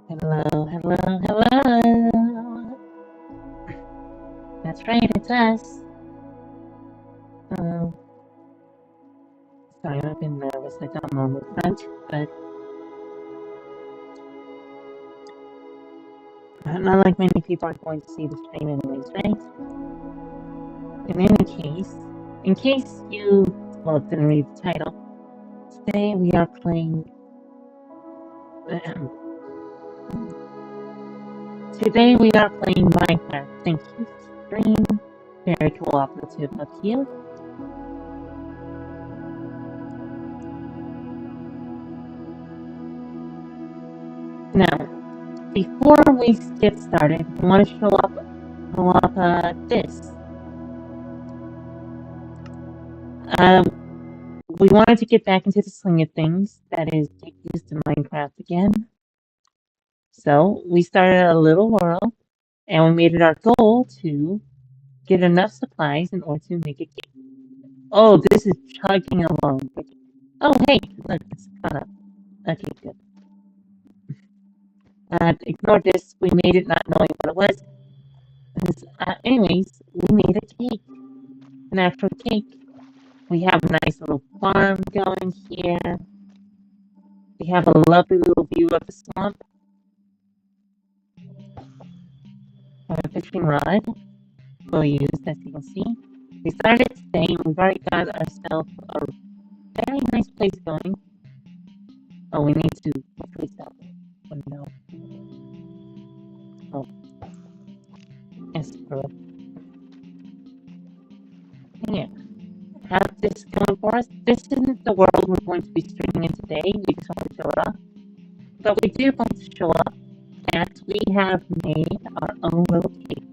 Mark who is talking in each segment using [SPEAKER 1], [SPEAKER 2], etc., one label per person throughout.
[SPEAKER 1] Hello, hello, hello. That's right, it's us. Um, Sorry, I've been nervous. I don't know the front, but not like many people are going to see the stream anyways, right? In any case, in case you, well, didn't read the title, today we are playing. Today we are playing Minecraft. Thank you, stream. Very cooperative of you. Now, before we get started, I want to show up this. We wanted to get back into the swing of things, that is, get used to Minecraft again. So we started a little world, and we made it our goal to get enough supplies in order to make a cake. Oh, this is chugging along. Oh, hey, look, it's caught up. Okay, good. Ignore this. We made it not knowing what it was. Anyways, we made a cake. An actual cake. We have a nice little farm going here. We have a lovely little view of the swamp. A fishing rod we'll use, as you can see. We started today and we've already got ourselves a very nice place going. Oh, we need to replace that window. Oh, yes, screw it. Yeah, have this going for us. This isn't the world we're going to be streaming in today. We just want to show it off. But we do want to show off that we have made our own little cake.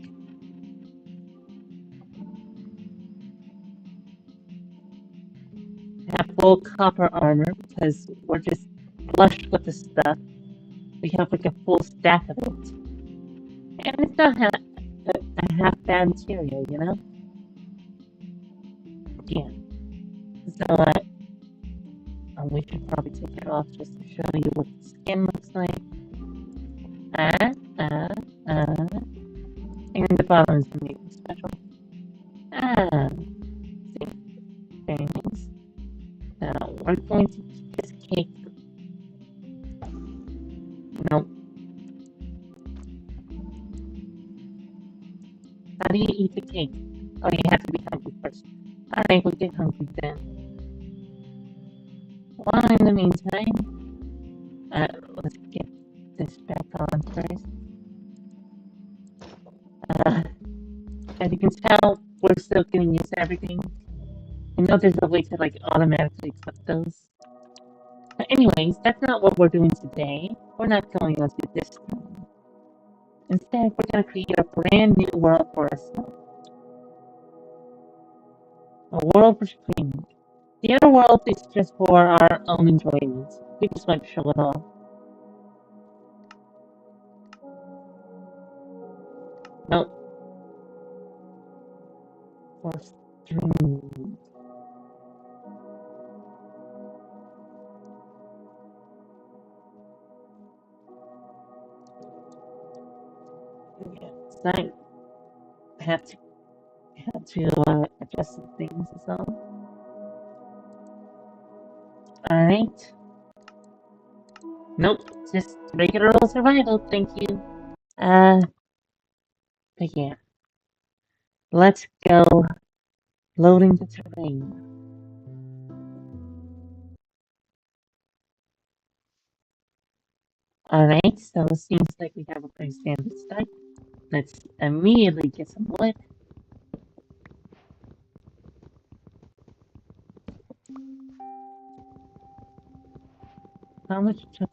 [SPEAKER 1] We have full copper armor because we're just flushed with the stuff. We have like a full stack of it. And it's not a half bad material, you know? Yeah. So, we should probably take it off just to show you what the skin looks like. And the bottom is something special. See? Very nice. Now, we're going to keep this cake. Nope. How do you eat the cake? Oh, you have to be hungry first. Alright, we'll get hungry then. Well, in the meantime, let's get this back on first. As you can tell, we're still getting used to everything. I know there's a way to like automatically clip those. But anyways, that's not what we're doing today. We're not going to do this thing. Instead, we're going to create a brand new world for ourselves. A world for streaming. The other world is just for our own enjoyment. We just want to show it off. Nope. For streaming. So I have to adjust some things and so. Alright. Nope, just regular old survival, thank you. But yeah. Let's go loading the terrain. Alright, so it seems like we have a pretty standard start. Let's immediately get some wood. How much chuck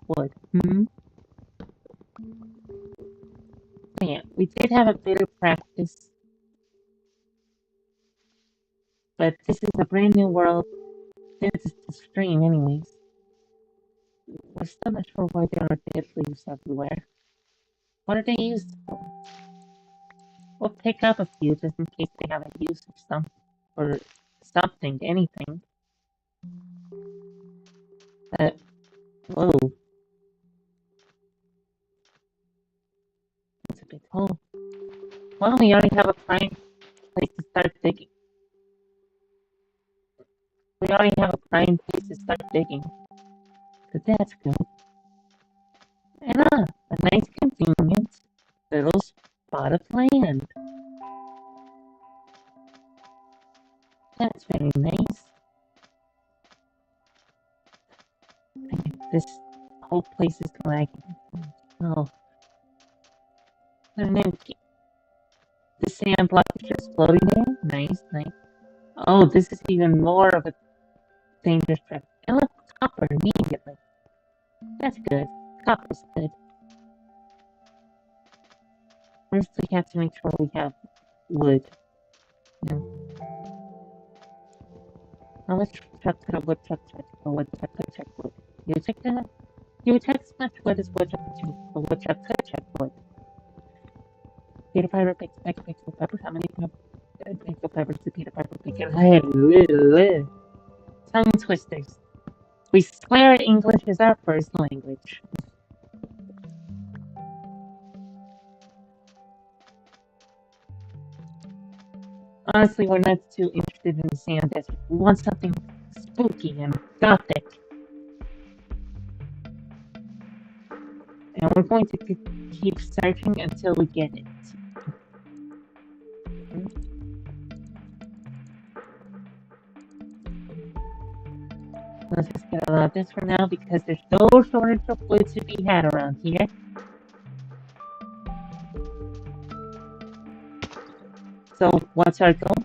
[SPEAKER 1] wood? Yeah, we did have a bit of practice, but this is a brand new world. This is the stream anyways. We're still not sure why there are dead leaves everywhere. What are they used for? We'll pick up a few just in case they have a use or something, anything. Whoa, that's a big hole. Well, we already have a prime place to start digging. We already have a prime place to start digging. So that's good. And a nice convenient little spot of land. That's very nice. This whole place is lagging. Oh. And then the sand block is just floating there. Nice, nice. Oh, this is even more of a dangerous trap. And look, copper immediately. That's good. Copper's good. First, we have to make sure we have wood. Yeah. Now let's check the wood, check wood. You check that? You check as much wood as wood, check wood. Peter Piper picks pixel peppers. How many pixel peppers do Peter Piper pick? Tongue twisters. We swear English is our first language. Honestly, we're not too interested in the sand desert. We want something spooky and gothic. And we're going to keep searching until we get it. Let's just get out of this for now because there's no shortage of wood to be had around here. So what's our goal?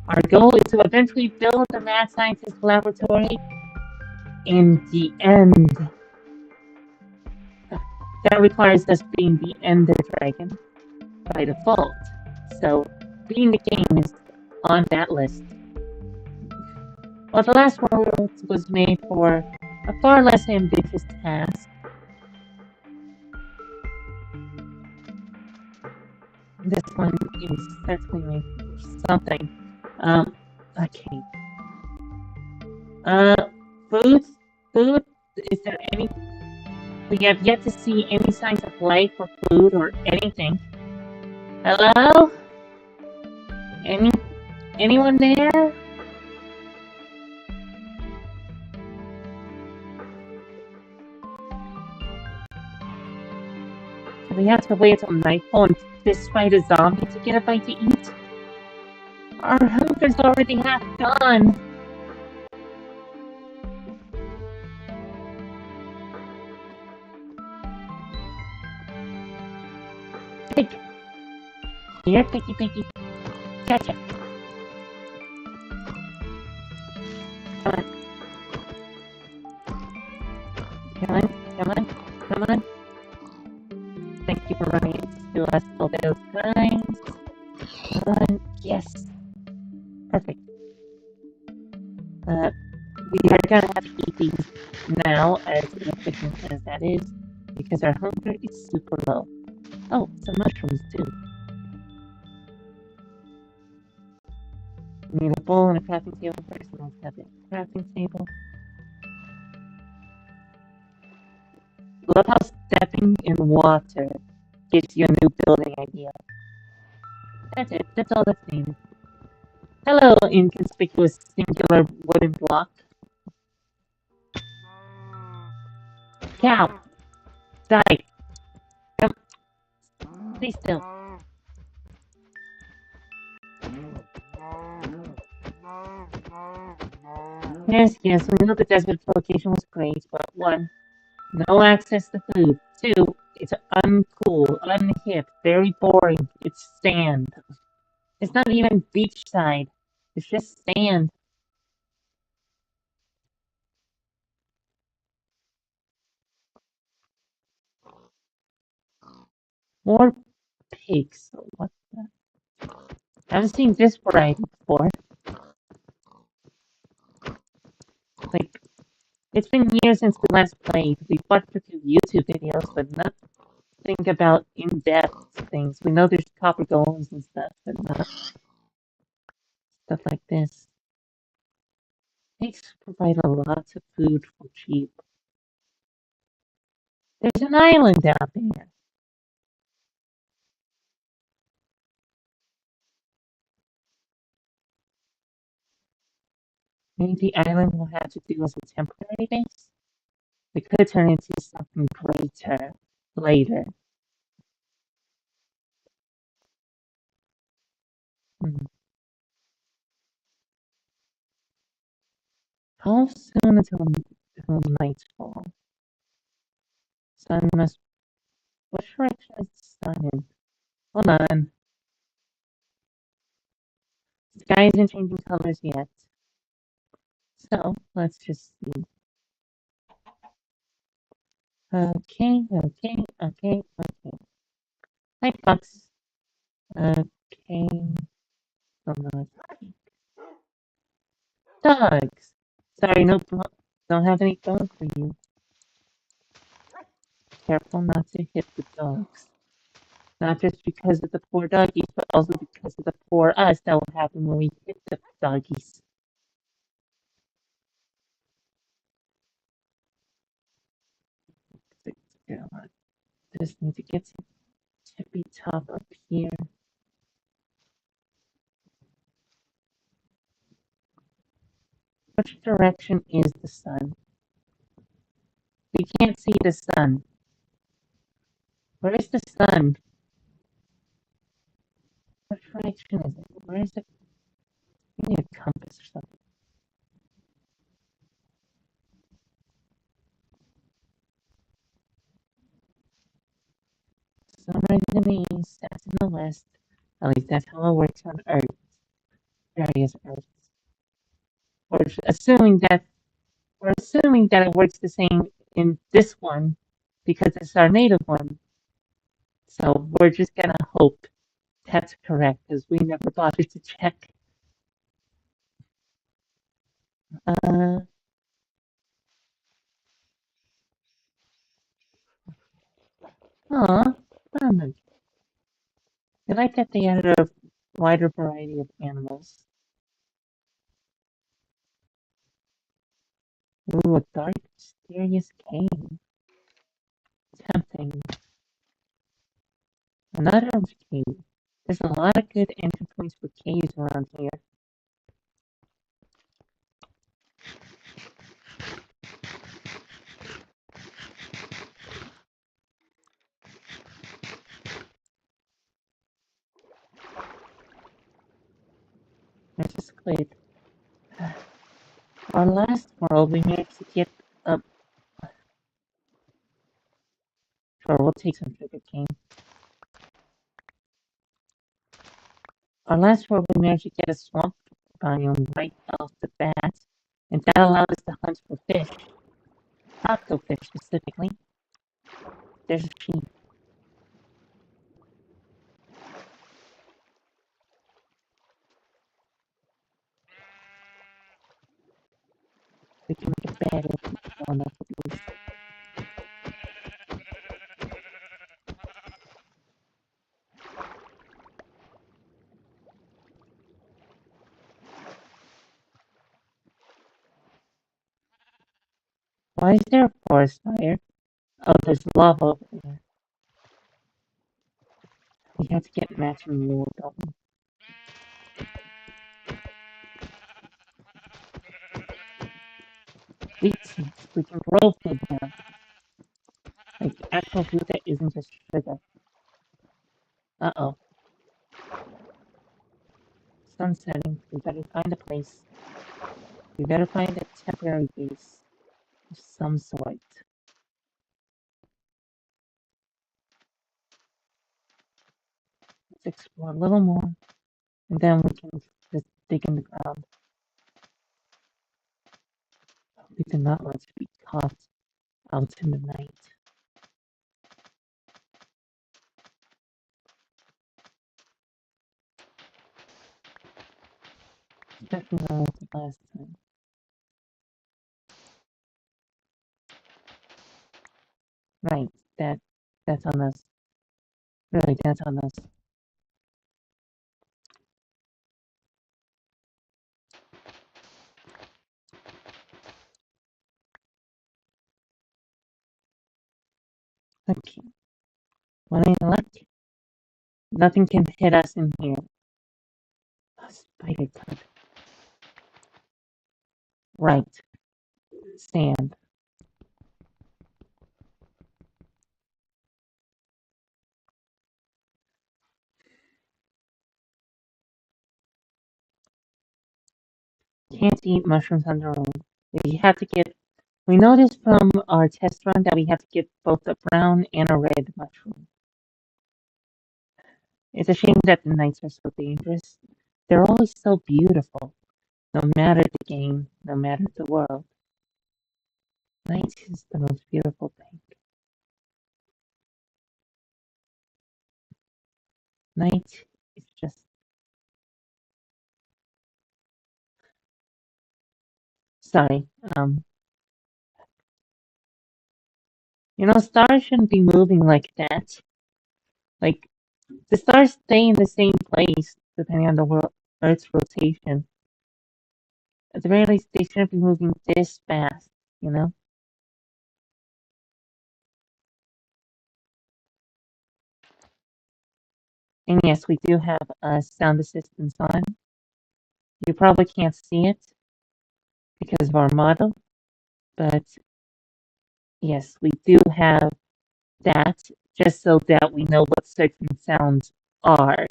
[SPEAKER 1] Our goal is to eventually build the mad scientist laboratory in the end. That requires us being the Ender Dragon by default. So being the game is on that list. Well, the last world was made for a far less ambitious task. This one is certainly made for something. Okay. Food? Food? Is there any... We have yet to see any signs of life or food or anything. Hello? Anyone there? We have to wait till nightfall and fist fight a zombie to get a bite to eat? Our hunger's already half gone. Pig. Here, piggy. Catch it. Come on. Thank you for running into us all those times. Come on. Yes. Perfect. We are gonna have to eat these now, as inefficient as that is, because our hunger is super low. Oh, some mushrooms too. We need a bowl and a crafting table first, and let's have a crafting table. Love how stepping in water gives you a new building idea. That's it. That's all that's needed. Hello, inconspicuous singular wooden block. Cow! Die! Come. Stay still. Yes, we know the desert location was great, but one, no access to food. Two, it's uncool, unhip, very boring. It's sand. It's not even beachside. It's just sand. More pigs. What the? I haven't seen this variety before. Like, it's been years since we last played. We watched a few YouTube videos, but nothing about in-depth things. We know there's copper golems and stuff, but not stuff like this. Pigs provide a lot of food for cheap. There's an island out there. Maybe the island will have to do as a temporary base. We could turn into something greater later. Hmm. How soon until nightfall? Sun must. What direction is the sun in? Hold on. The sky isn't changing colors yet. So let's just see. Okay. Hi, Fox. Okay. Oh, no. Dogs. Sorry, no, don't have any bone for you. Careful not to hit the dogs. Not just because of the poor doggies, but also because of the poor us that will happen when we hit the doggies. Just need to get to tippy top up here. Which direction is the sun? We can't see the sun. Where is the sun? What direction is it? Where is it? We need a compass or something. Sunrise in the east, that's in the west. At least that's how it works on Earth. Various Earths. We're assuming that we're assuming that it works the same in this one because it's our native one. So we're just gonna hope that's correct because we never bothered to check. Uh, aw, I like that they added a wider variety of animals. Ooh, a dark, mysterious cave. Tempting. Another cave. There's a lot of good entry points for caves around here. There's a squid. Our last world, we managed to get up. Sure, we'll take some sugar cane. Our last world, we managed to get a swamp biome right off the bat, and that allowed us to hunt for fish. Taco fish specifically. There's a sheep. We can make a bed if we well enough at least. Why is there a forest fire? Oh, there's lava over there. We have to get matching wool, don't we? Wheat seeds. We can grow food now. Like actual food that isn't just sugar. Uh-oh. Sun setting. We better find a place. We better find a temporary base of some sort. Let's explore a little more, and then we can just dig in the ground. We do not want to be caught out in the night. Especially not like the last time. Right, that's on us. Really, that's on us. Okay. Well, any luck? Nothing can hit us in here. A spider cub. Right. Sand. Can't eat mushrooms on their own. We have to get. We noticed from our test run that we have to get both a brown and a red mushroom. It's a shame that the nights are so dangerous. They're always so beautiful, no matter the game, no matter the world. Night is the most beautiful thing. Night is just. Sorry. Stars shouldn't be moving like that. Like, the stars stay in the same place depending on the world, Earth's rotation. At the very least, they shouldn't be moving this fast, you know? And yes, we do have a sound assistance on. You probably can't see it because of our model, but yes, we do have that just so that we know what certain sounds are.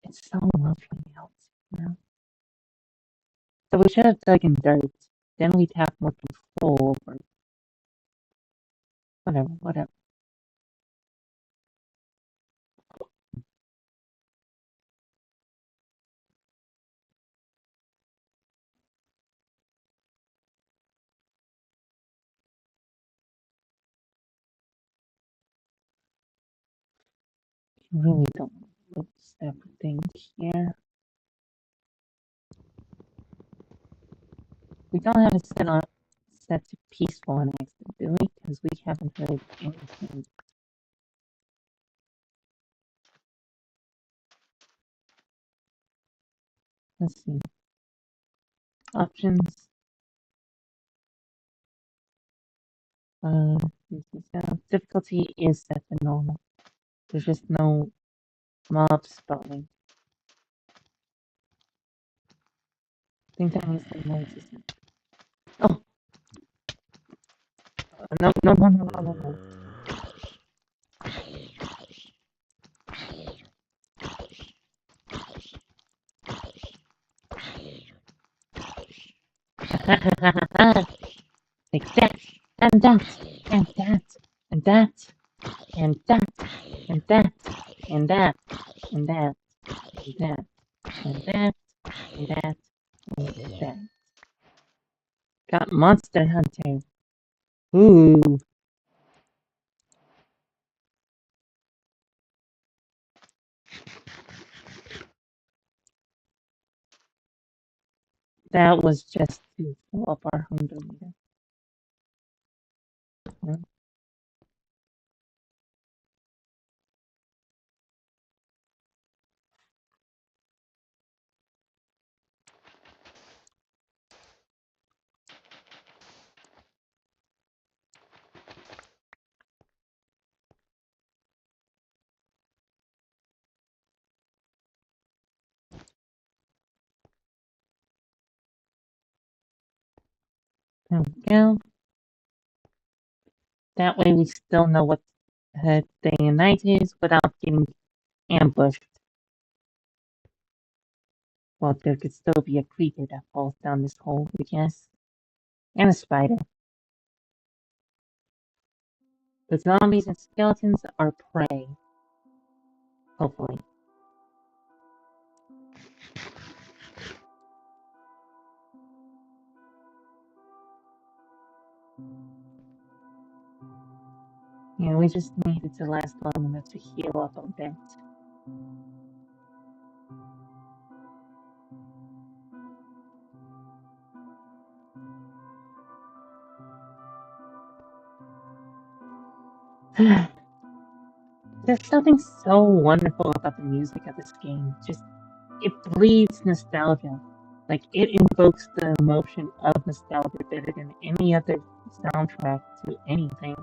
[SPEAKER 1] It's so lovely out, you know? So we should have dug in dirt. Then we'd have more control over whatever, whatever. You really don't look everything here. We don't have it set to peaceful on accident, do we? Because we haven't heard anything. Let's see. Options. Uh, difficulty is set to normal. There's just no mob spawning. I think that means the noise isn't. Oh! No, no, no, no, no, no, no. Like that, and that, and that, and that, and that, and that, and that, and that, and that, and that, and that, and that. Got Monster Hunter. Ooh, that was just to fill up our hunger meter. Yeah. There we go. That way we still know what day and night is without getting ambushed. Well, there could still be a creeper that falls down this hole, I guess. And a spider. The zombies and skeletons are prey. Hopefully. Yeah, we just need it to last long enough to heal up a bit. There's something so wonderful about the music of this game. Just, it breeds nostalgia. Like, it invokes the emotion of nostalgia better than any other soundtrack to anything.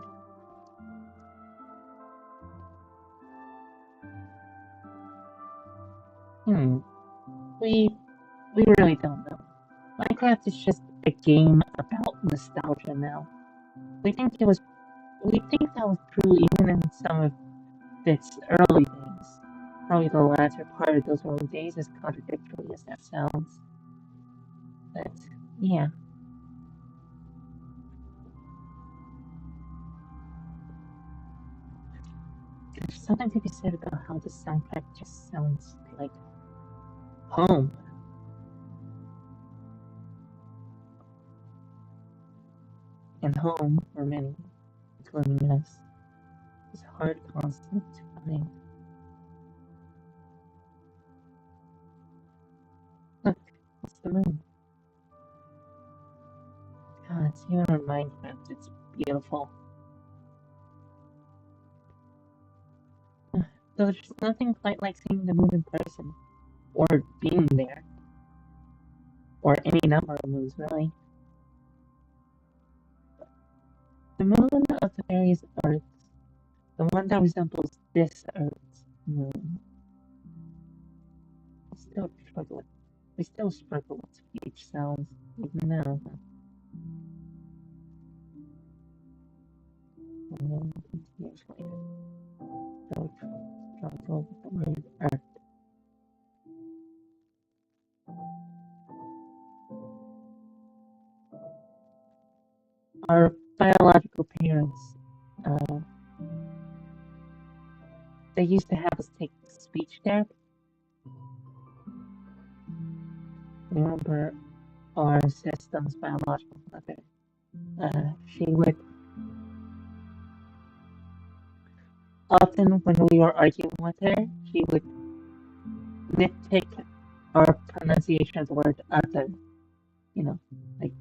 [SPEAKER 1] Hmm. We we really don't know. Minecraft is just a game about nostalgia now. We think it was we think that was true even in some of its early days. Probably the latter part of those early days, as contradictory as that sounds. But yeah, there's something to be said about how the soundtrack just sounds like home. And home, for many, including us, is a hard concept to find. Look, it's the moon. God, it's even on Minecraft, it's beautiful. Though there's nothing quite like seeing the moon in person, or being there, or any number of moons, really. The moon of the various Earths, the one that resembles this Earth's moon, we still struggle with, we still struggle with speech sounds, even now. A million years later, still struggle with the word Earth. Our biological parents, uh, they used to have us take speech therapy. Remember our system's biological mother. She would often, when we were arguing with her, she would nitpick our pronunciation of the word other. You know, like,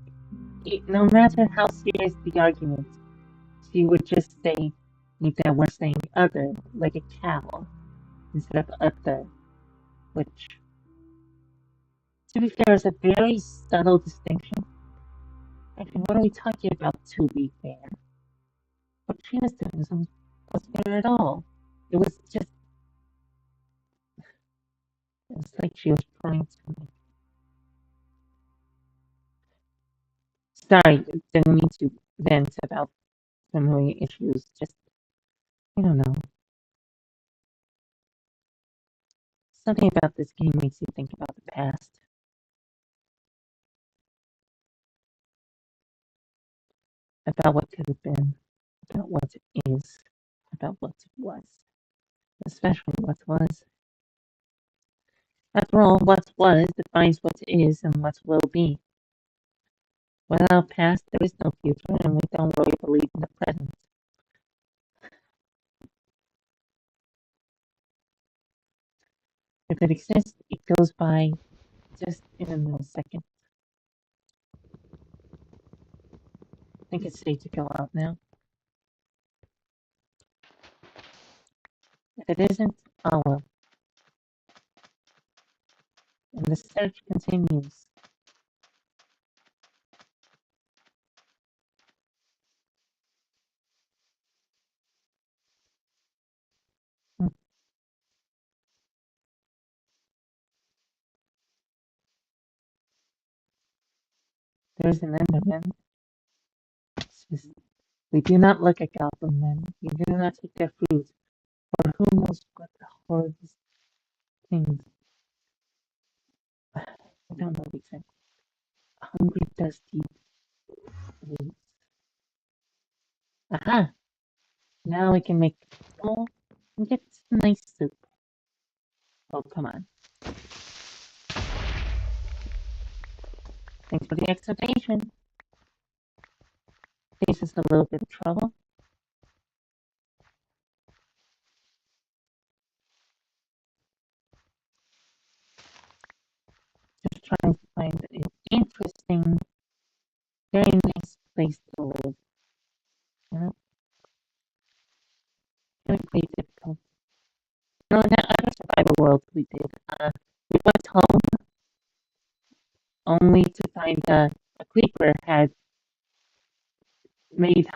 [SPEAKER 1] no matter how serious the argument, she would just say that we're saying other, like a cow, instead of other, which, to be fair, is a very subtle distinction. Actually, what are we talking about, to be fair? What she was doing was fair at all. It was just, it's like she was trying to. Sorry, didn't mean to vent about family issues. Just, I don't know. Something about this game makes you think about the past, about what could have been, about what is, about what was, especially what was. After all, what was defines what is and what will be. Without past, there is no future, and we don't really believe in the present. If it exists, it goes by just in a millisecond. I think it's safe to go out now. If it isn't, oh well. And the search continues. Hmm. There's an Enderman. This, we do not look at goblin men. We do not take their fruit, or who knows what the horrible things. I don't know exactly. Hungry, dusty roots. Aha! Now we can make. Oh, we get some nice soup. Oh, come on. Thanks for the explanation. Saves us a little bit of trouble. Just trying to find an interesting, very nice place to live. You know, really pretty difficult. No, in that other survival world we did, we went home only to find a creeper had made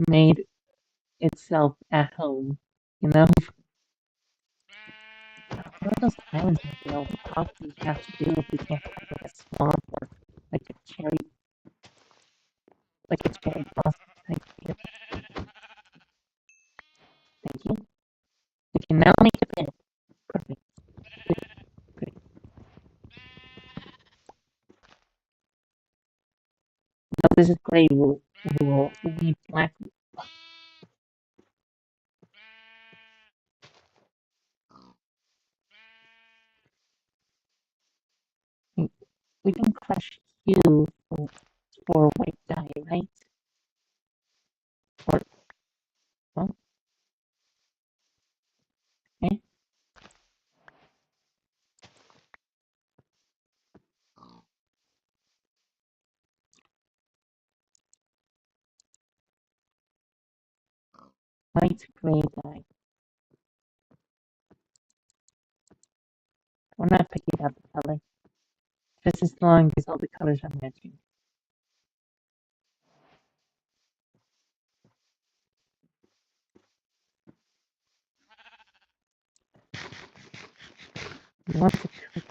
[SPEAKER 1] made itself at home. You know, what are those islands out there? What probably have to do if we can't find like a swamp or like a cherry blossom type deal. Thank you. We can now make a bed. Perfect. Good. Great. No, this is gray wool. We need black. We can crush hue for white dye, right? Or well, okay. Light gray dye. We're not picking out the color. Just as long as all the colors are matching. We want to cook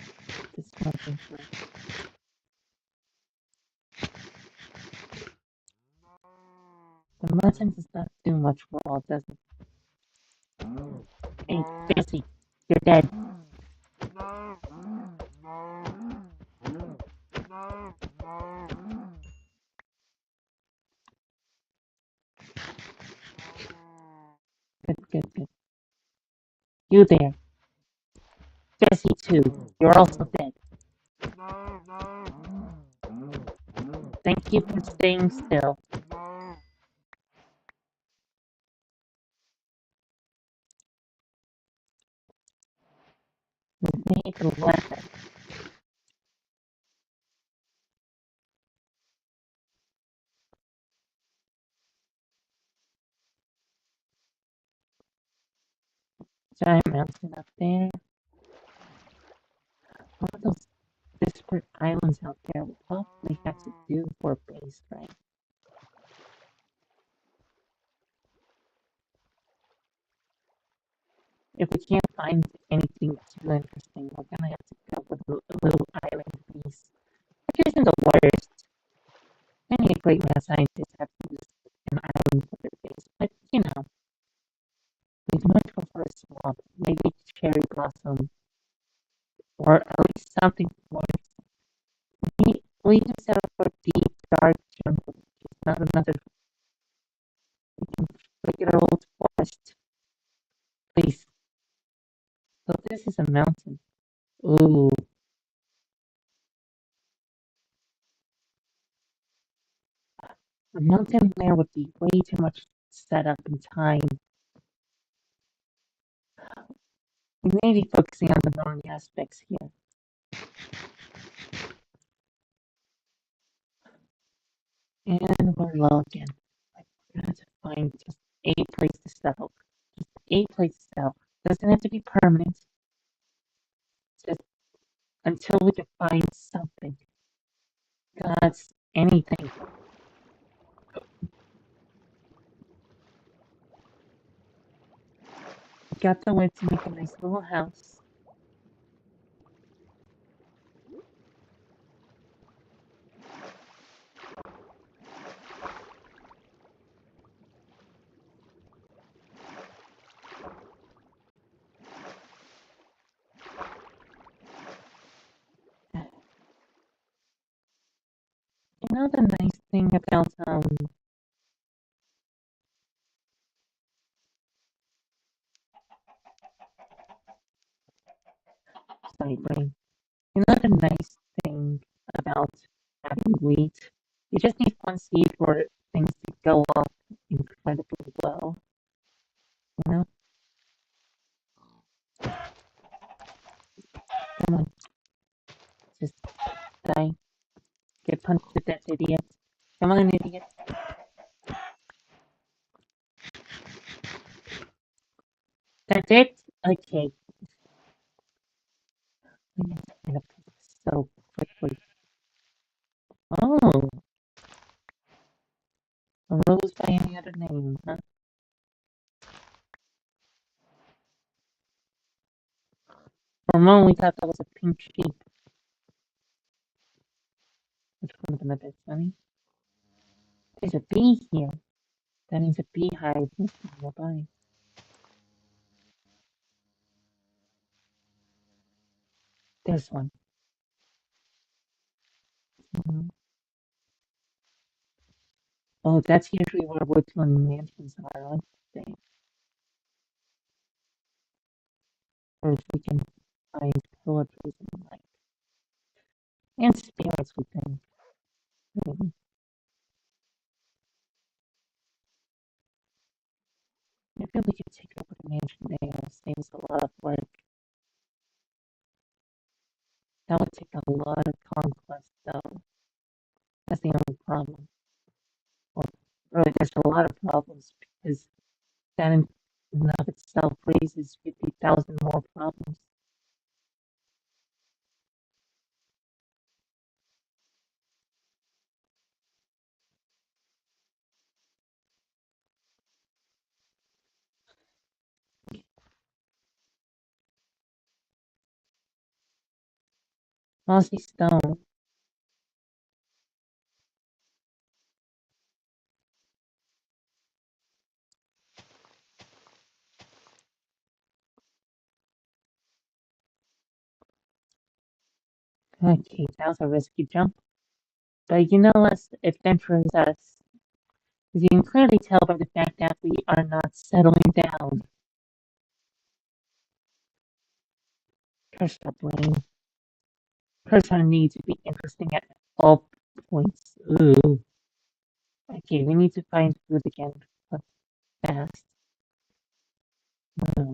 [SPEAKER 1] this mushroom first. The mutton does not do much raw, does it? Hey, Jesse, you're dead. Good, good, good. You there. Jesse too. You're also dead. Thank you for staying still. We need a weapon. Giant mountain up there. All those disparate islands out there will probably have to do for a base, right? If we can't find anything too interesting, we're gonna have to go with a little island base. Which isn't the worst. Many great mad scientists have used an island for their base, but you know, we'd much prefer a swamp, maybe cherry blossom, or at least something forest. We even settle for deep, dark jungle, which is not another regular old forest. Please. So this is a mountain. Ooh, a mountain there would be way too much setup and time. We may be focusing on the wrong aspects here. And we're low again. We're gonna have to find just a place to settle. Just a place to settle. Doesn't have to be permanent. Just until we can find something. God's anything. We got the wood to make a nice little house. know the nice thing about sorry, brain. You know the nice thing about having wheat? You just need one seed for things to go up incredibly well. You know? Come on, just die. Get punched to death, idiot. Come on, idiot. That's it? Okay. We need to clean up so quickly. Oh, a rose by any other name, huh? For a moment we thought that was a pink sheep, which would have been a bit funny. There's a bee here. That means a beehive must be nearby. There's one. Mhm. Oh, that's usually where woodland mansions are, aren't they? Or if we can find villagers and spirits, we think. Maybe. Maybe we could take over the mansion there. It saves a lot of work. That would take a lot of conquest, though. That's the only problem. Well, really, there's a lot of problems because that in and of itself raises 50,000 more problems. Mossy stone. Okay, that was a risky jump. But you know us, adventurers us. As you can clearly tell by the fact that we are not settling down. Curse the brain. Person needs to be interesting at all points. Ooh. Okay, we need to find food again, but fast. Hmm.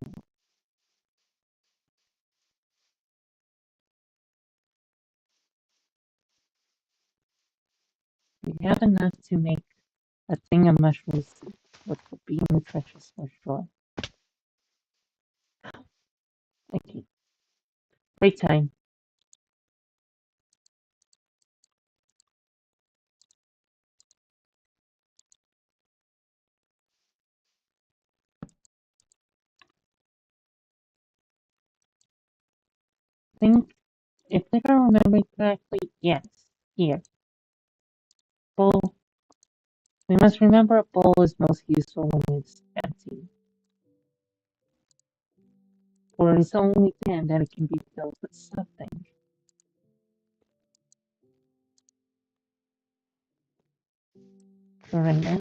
[SPEAKER 1] We have enough to make a thing of mushroom soup, which will be nutritious for sure. Okay, break time. Think, if I remember correctly, yes, here. Bowl. We must remember a bowl is most useful when it's empty, for it's only then that it can be filled with something. For right now,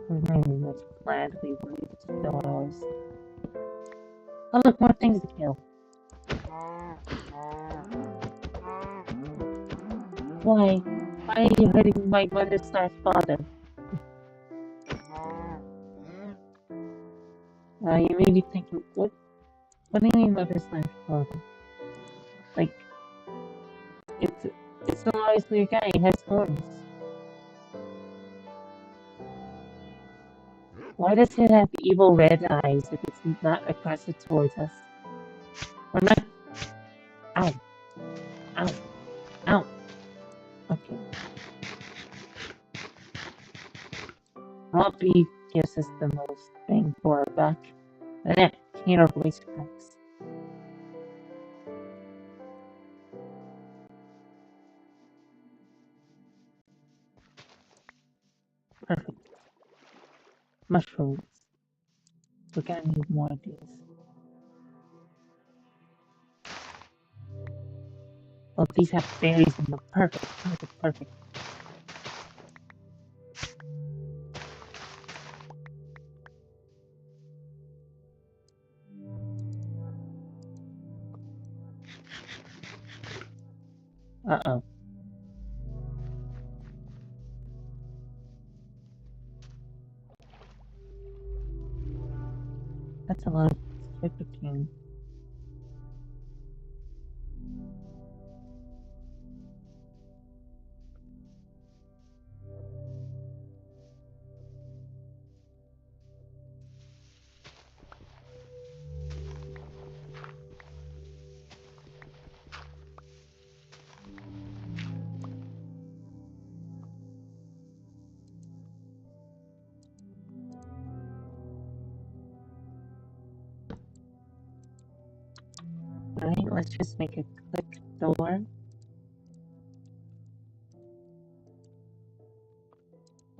[SPEAKER 1] remaining much gladly ready to fill ours. Oh look, more things to kill. Why? Why are you hurting my mother slash father? You may be thinking, what do you mean mother slash father? Like, it's, it's obviously a guy, he has horns. Why does it have evil red eyes if it's not aggressive towards us? We're not. Ow, ow, ow. Okay. Raw beef gives us the most bang for our buck. And that terribly strikes. Perfect. Mushrooms. We're gonna need more of these. Well, these have berries in them. Perfect, perfect, perfect. Uh-oh. That's a lot of sugarcane. Alright, let's just make a click door.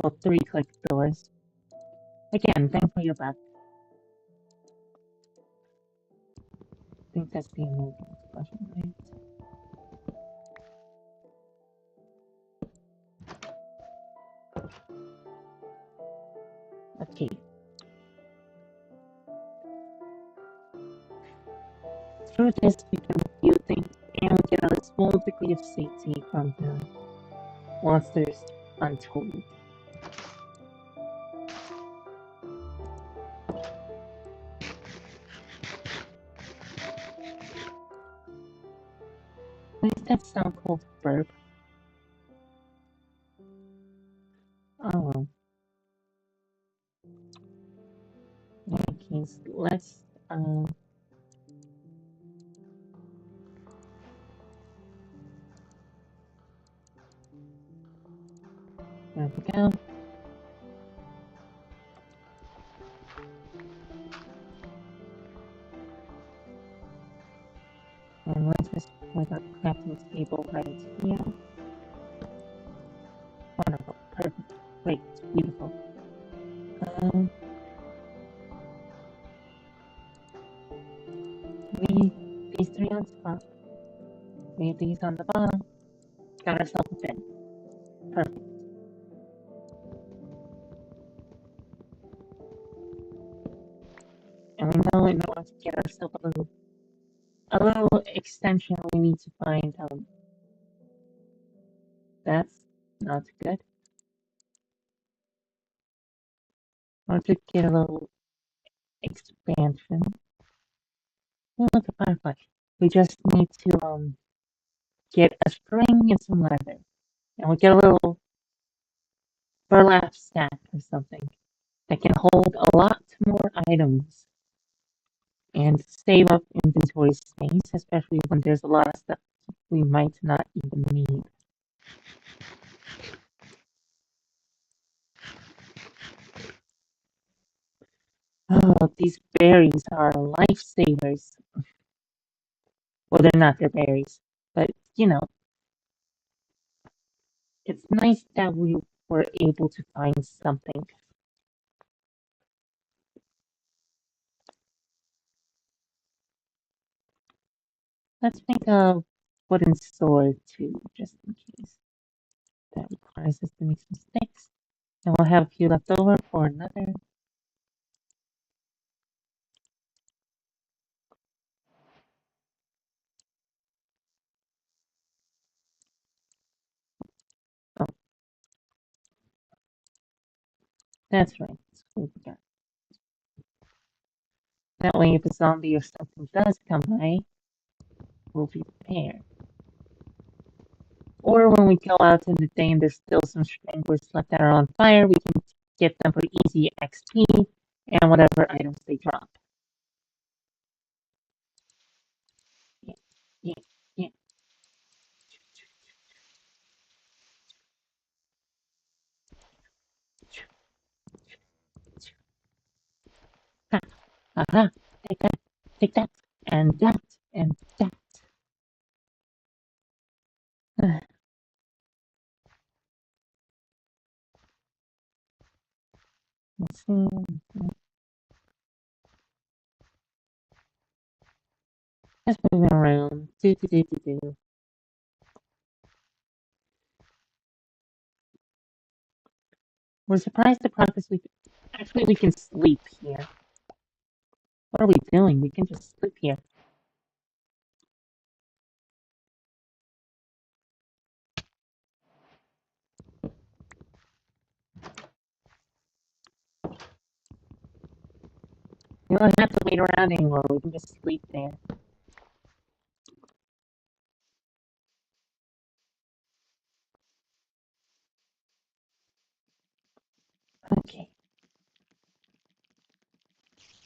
[SPEAKER 1] Well, 3 click doors. Again, thanks for your back. I think that's the moving expression, right? Okay. Through this, we can view things and we get a small degree of safety from the monsters untold. Why is that sound called burp? Oh well. In any case, let's there we go. And let's just put our crafting table right here. Wonderful, perfect, great, beautiful. Leave these 3 on top. Leave these on the bottom. Got ourselves a bed. Perfect. And we know in order to get ourselves a little extension, we need to find that's not good. In order to get a little expansion. Oh, look, a firefly. We just need to get a string and some leather. And we get a little burlap sack or something that can hold a lot more items and save up inventory space, especially when there's a lot of stuff we might not even need. Oh, these berries are lifesavers. Well, they're not, they're berries. But, you know, it's nice that we were able to find something. Let's make a wooden sword too, just in case. That requires us to make some sticks. And we'll have a few left over for another. Oh, that's right. That's what we got. That way, if a zombie or something does come by, we'll be prepared. Or when we go out in the day and there's still some stranglers left that are on fire, we can get them for easy XP and whatever items they drop. Yeah, yeah, yeah. Ha, aha, take that, and that, and that. Let's see. Just moving around. Do, do, do, do, do. We're surprised the progress we actually we can sleep here. What are we doing? We can just sleep here. We don't have to wait around anymore. We can just sleep there. Okay.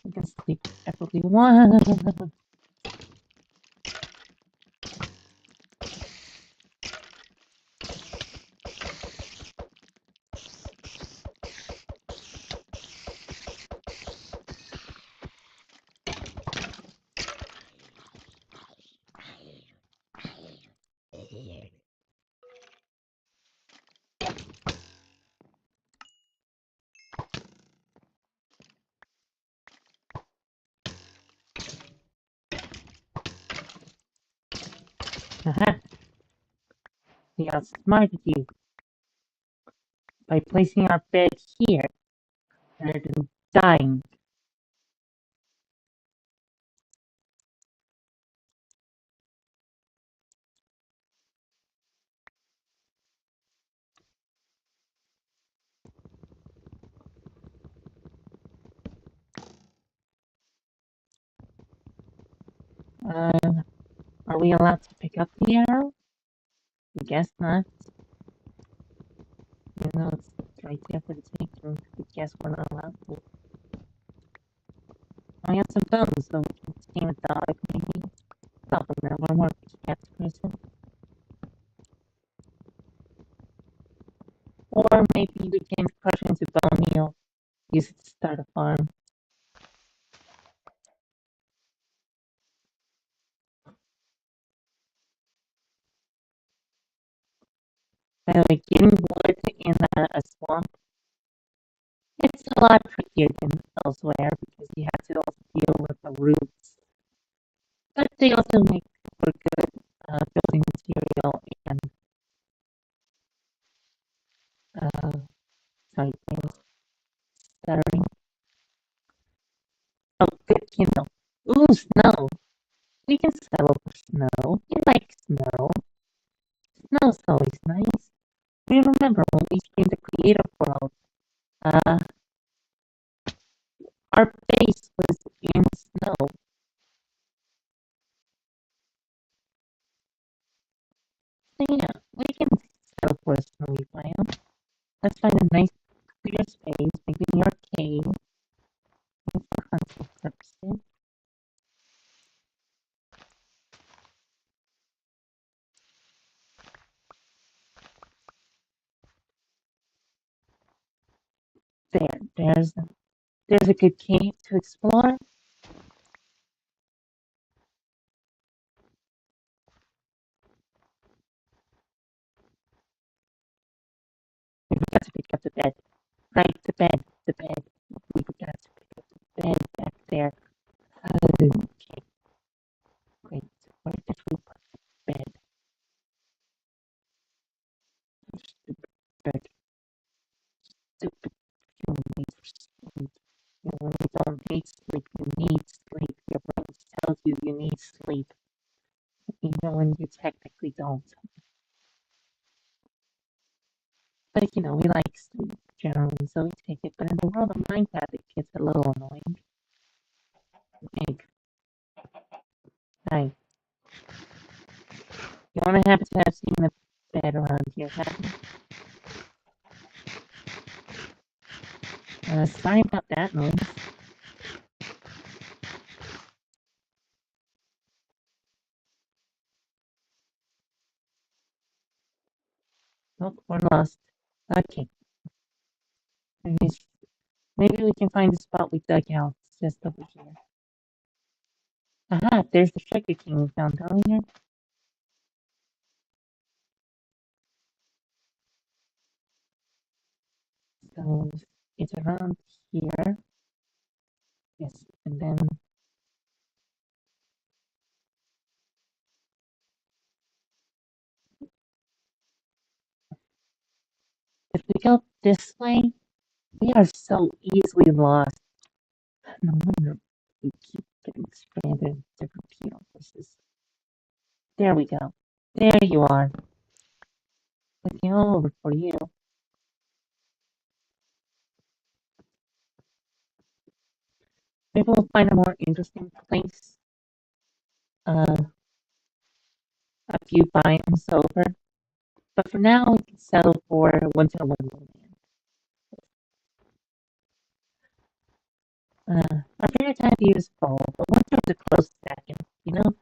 [SPEAKER 1] We can sleep whenever we want. Haha. We outsmarted you by placing our bed here rather than dying. Uh, are we allowed to pick up the arrow? I guess not. You know, it's right there for the taking. I guess we're not allowed to. I have some bones, so we can tame a dog, maybe. Oh, no, one more cat person. Or maybe we can crush it into bone meal, use it to start a farm. By the way, getting wood in a swamp, it's a lot trickier than elsewhere because you have to also deal with the roots. But they also make for good building material and, sorry, things stuttering. Oh, good kindle. Ooh, snow. We can settle for snow. You like snow. Snow's always nice. We remember when we came to Creative World, uh, our base was in snow. So yeah, we can settle for a snowy biome. Let's find a nice clear space, maybe near a cave, for hunting purposes. There's a good cave to explore. We forgot to pick up the bed. Right, the bed. We forgot to pick up the bed back there. Okay, great. Where did we put the bed? Stupid bed. Stupid human needs for sleep. You know, when you don't need sleep, you need sleep. Your brain tells you you need sleep, even when you technically don't. But you know, we like sleep generally, so we take it. But in the world of Minecraft, it gets a little annoying. Big. Hi. You wanna have to have seen the bed around here, haven't you? Sorry about that noise. Oh, we're lost. Okay. Maybe, maybe we can find the spot we dug out. It's just over here. Aha, there's the sugar king we found earlier. So it's around here. Yes, and then if we go this way, We are so easily lost. No wonder we keep getting stranded in different universes. There we go. There you are. Looking all over for you. Maybe we'll find a more interesting place. Uh, a few biomes over. But for now, we can settle for Winter Wonderland. Our favorite time of year is fall, but winter is a close second, you know?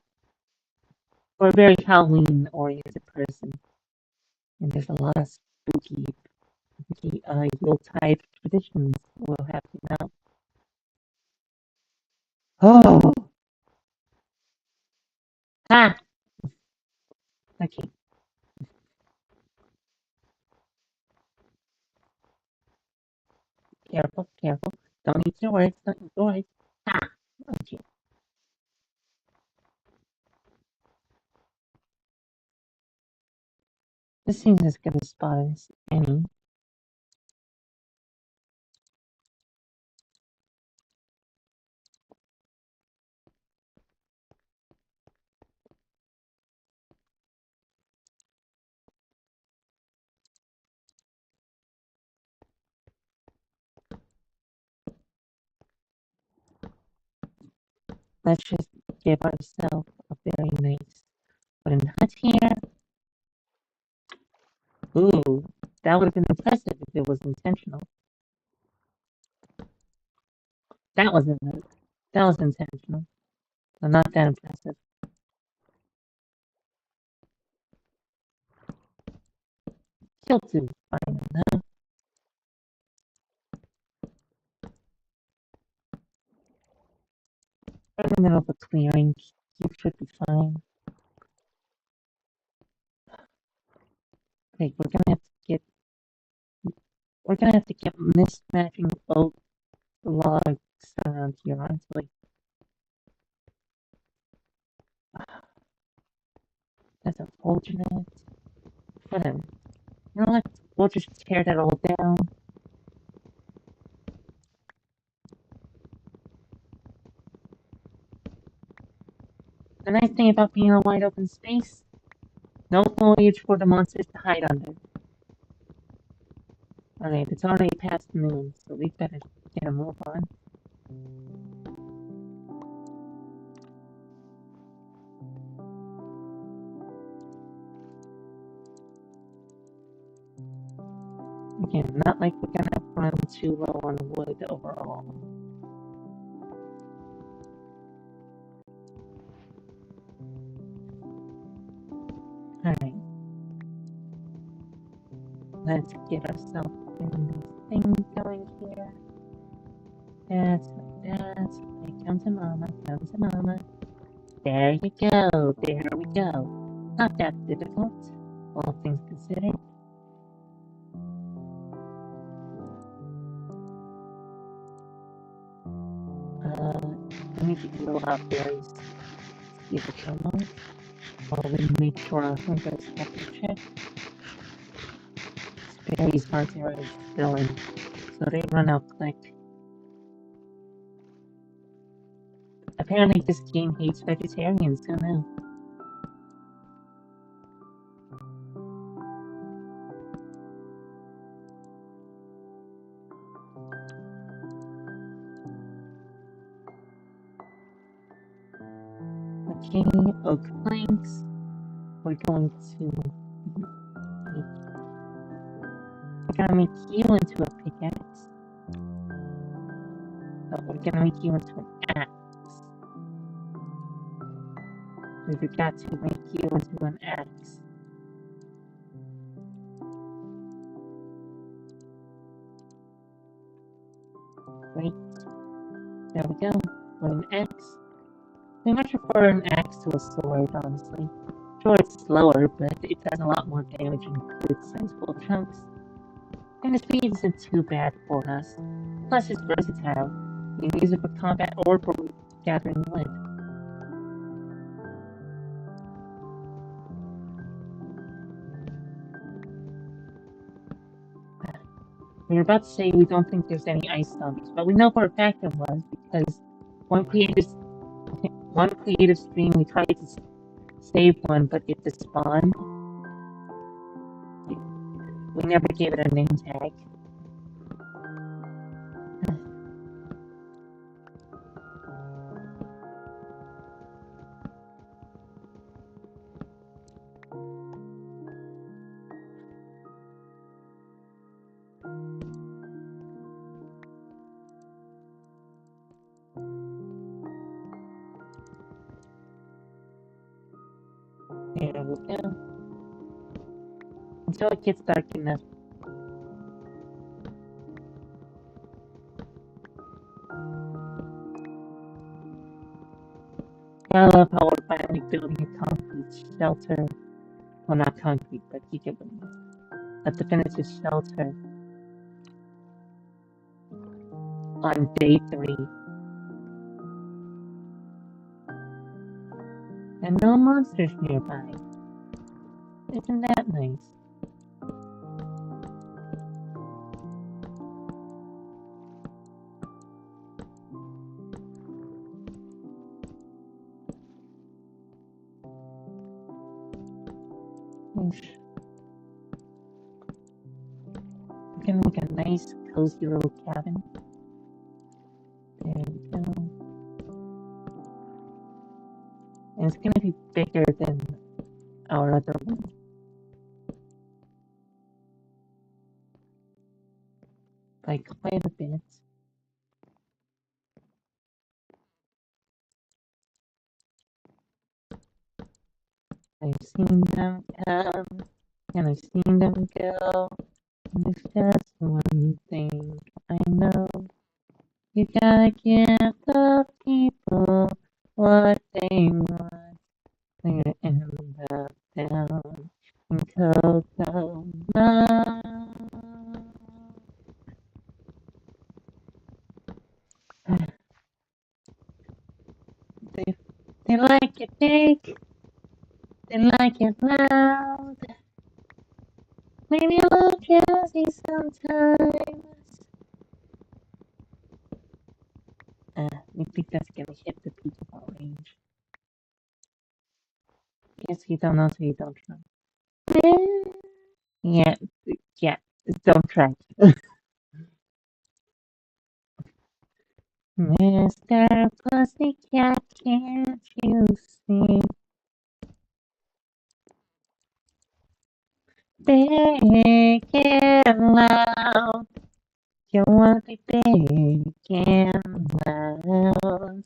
[SPEAKER 1] We're a very Halloween-oriented person, and there's a lot of spooky Yuletide traditions we'll have to know. Oh! Ha! Okay, careful, careful. Don't eat your words, don't eat your words. Ha! Okay, this seems as good a spot as any. Let's just give ourselves a very nice wooden hut here. Ooh, that would have been impressive if it was intentional. That wasn't that was intentional. So not that impressive. He'll do fine enough. In the middle of a clearing, you should be fine. Okay, we're gonna have to get mismatching both logs around here, aren't we? That's unfortunate. Whatever. You know what? We'll just tear that all down. The nice thing about being in a wide open space, no foliage for the monsters to hide under. Alright, it's already past noon, so we better get a move on. Again, not like we're gonna run too low on wood overall. Alright. Let's get ourselves in these things going here. That's like that. Okay, come to mama, come to mama. There you go, there we go. Not that difficult, all things considered. I need to go out berries. Give it a moment. While we make sure our hunger is kept in check. Berries aren't very filling, so they run out quick. Apparently this game hates vegetarians, who knew? Okay, oak planks. We're going to make you into a pickaxe. But we're gonna make you into an axe. We forgot to make you into an axe. Great. There we go. For an axe. We much prefer an axe to a sword, honestly. Sure, it's slower, but it does a lot more damage in good sizable chunks. And the speed isn't too bad for us. Plus, it's versatile. You can use it for combat or for gathering wood. We were about to say we don't think there's any ice zombies, but we know for a fact there was because one creative one creative stream we tried to save one, but it despawned. We never gave it a name tag. There we go. Until it gets dark enough. I love how we're finally building a concrete shelter. Well, not concrete, but you get what I mean. A definitive shelter on day 3. And no monsters nearby. Isn't that nice? Gonna make a nice, cozy little cabin. There we go. And it's gonna be bigger than our other one. By quite a bit. I've seen them come, and I've seen them go. And there's just one thing I know. You gotta give the people what they want. They're gonna end up down in Cocoa. They like it big, they like it loud, maybe a little jazzy sometimes. I think that's gonna hit the people range. Guess you don't know so you don't try. Yeah, yeah, don't try. Mr. Pussycat, can't you see? Big and loud. You wanna be big and loud.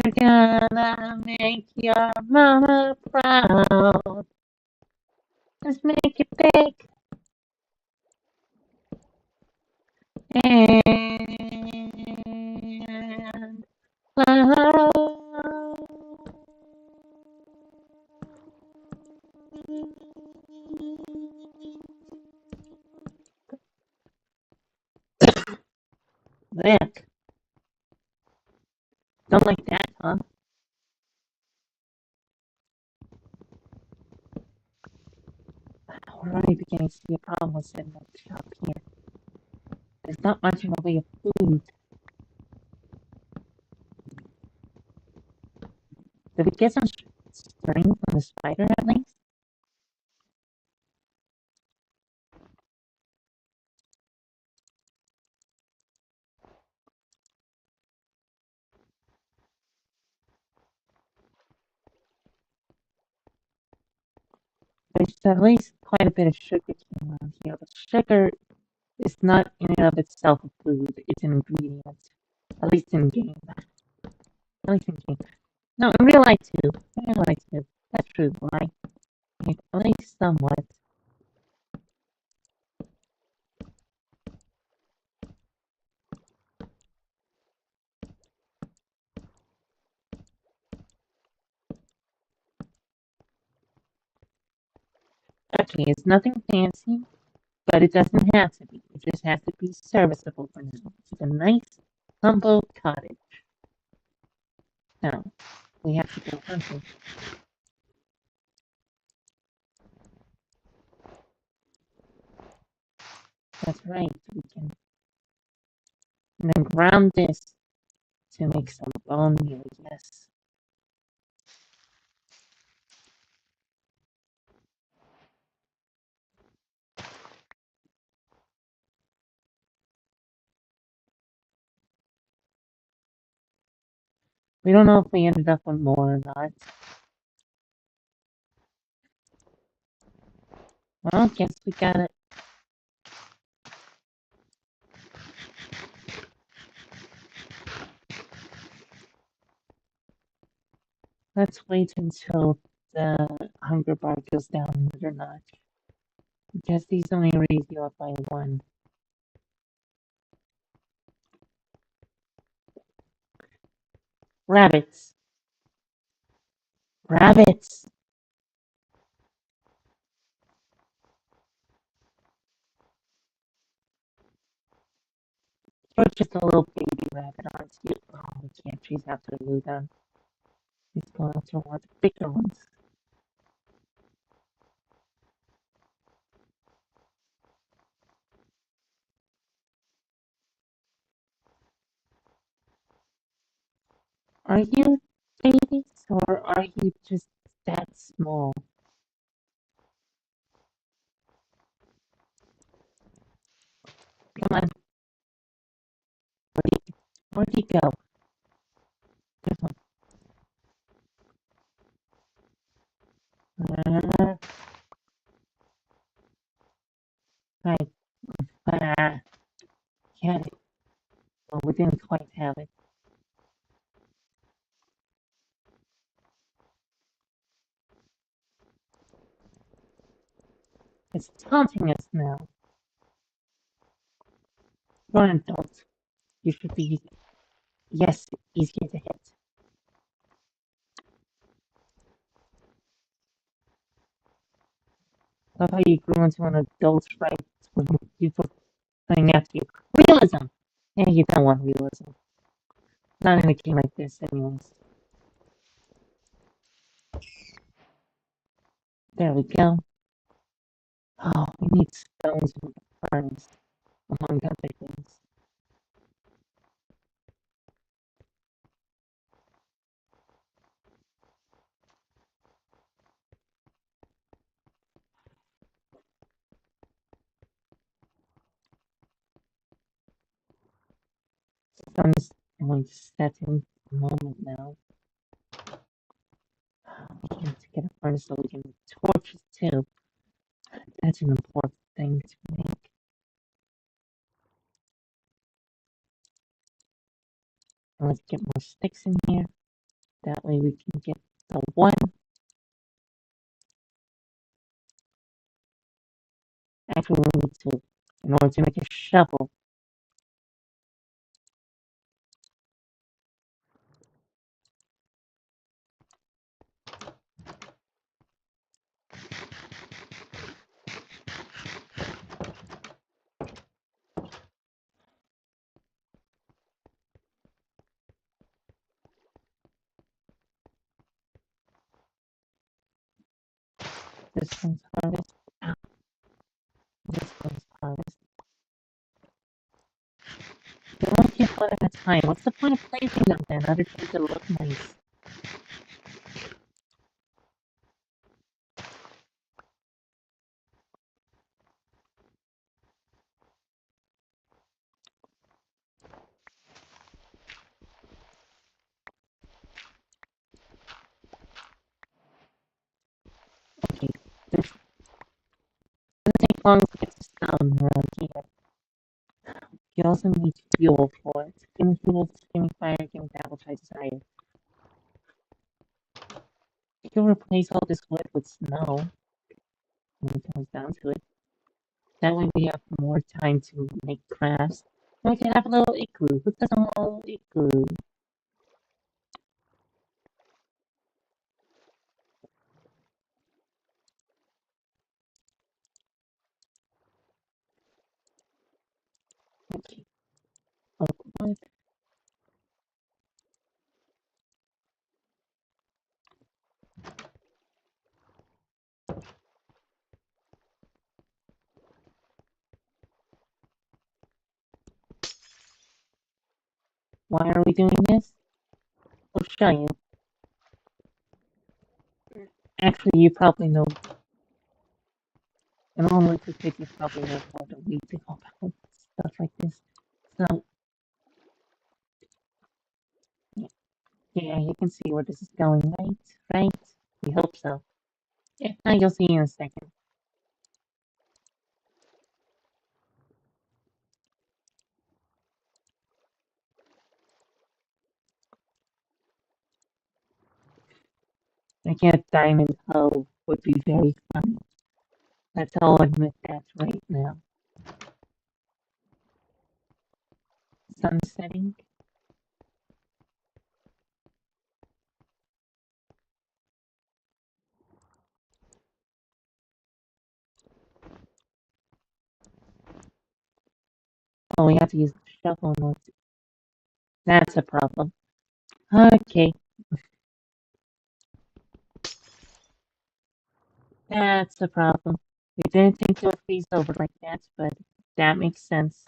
[SPEAKER 1] You're gonna make your mama proud. Just make it big and loud. Vic, don't like that, huh? We're already beginning to see a problem with setting up shop here. There's not much in the way of food. Did we get some string from the spider at least? There's at least quite a bit of sugar cane around here. But sugar is not in and of itself a food. It's an ingredient. At least in game. At least in game. No, in real life too. In real life too. That's true. Why? At least somewhat. Okay, it's nothing fancy, but it doesn't have to be. It just has to be serviceable for now. It's a nice, humble cottage. Now, we have to go hunting. That's right. We can then ground this to make some bone meal. Yes. We don't know if we ended up with more or not. Well, guess we got it. Let's wait until the hunger bar goes down another notch. Because these only raise you up by one. Rabbits. Rabbits. You're just a little baby rabbit, aren't you? Oh, we can't chase after the Ludan. He's going after one of the bigger ones. Are you babies or are you just that small? Come on, where'd you go? This one. Hi. Get it. Well, we didn't quite have it. It's taunting us now. You're an adult. You should be, yes, easier to hit. Love how you grew into an adult right when people playing after you. Realism! Yeah, you don't want realism. Not in a game like this, anyways. There we go. Oh, we need stones and ferns, among other things. Sun's going to set in a moment now. We have to get a furnace so we can make torches too. That's an important thing to make. And let's get more sticks in here. That way we can get the one. Actually, we need two in order to make a shovel. This one's harvest. Ow. This one's harvest. They won't get one at a time. What's the point of planting them then, other than to look nice? Okay, this doesn't take long to get the stone around here. You also need fuel for it. Give me fuel, give me fire, give me that, which I desire. You can replace all this wood with snow when it comes down to it. That way we have more time to make crafts. And we can have a little igloo. Who doesn't want a little igloo? Okay. Oh, what? be doing this? I'll show you. Actually, you probably know, and all my kids, you probably know more than we do about stuff like this. So, yeah, you can see where this is going, right? Right? We hope so. If not, you'll see in a second. I guess Diamond Hoe would be very funny. Let's all admit that right now. Sun setting. Oh, we have to use the shovel mode. That's a problem. Okay, that's a problem. We didn't think to freeze over like that, but that makes sense.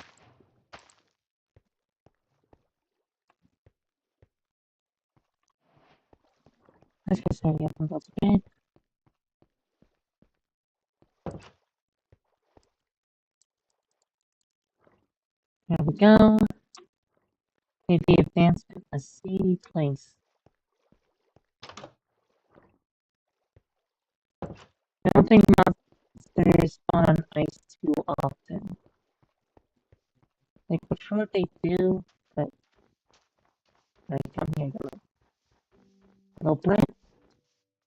[SPEAKER 1] Let's just hurry up and go to bed. There we go. Made the advancement a seedy place. I don't think monsters spawn on ice too often. Like, for sure they do, but like, come here, little brat.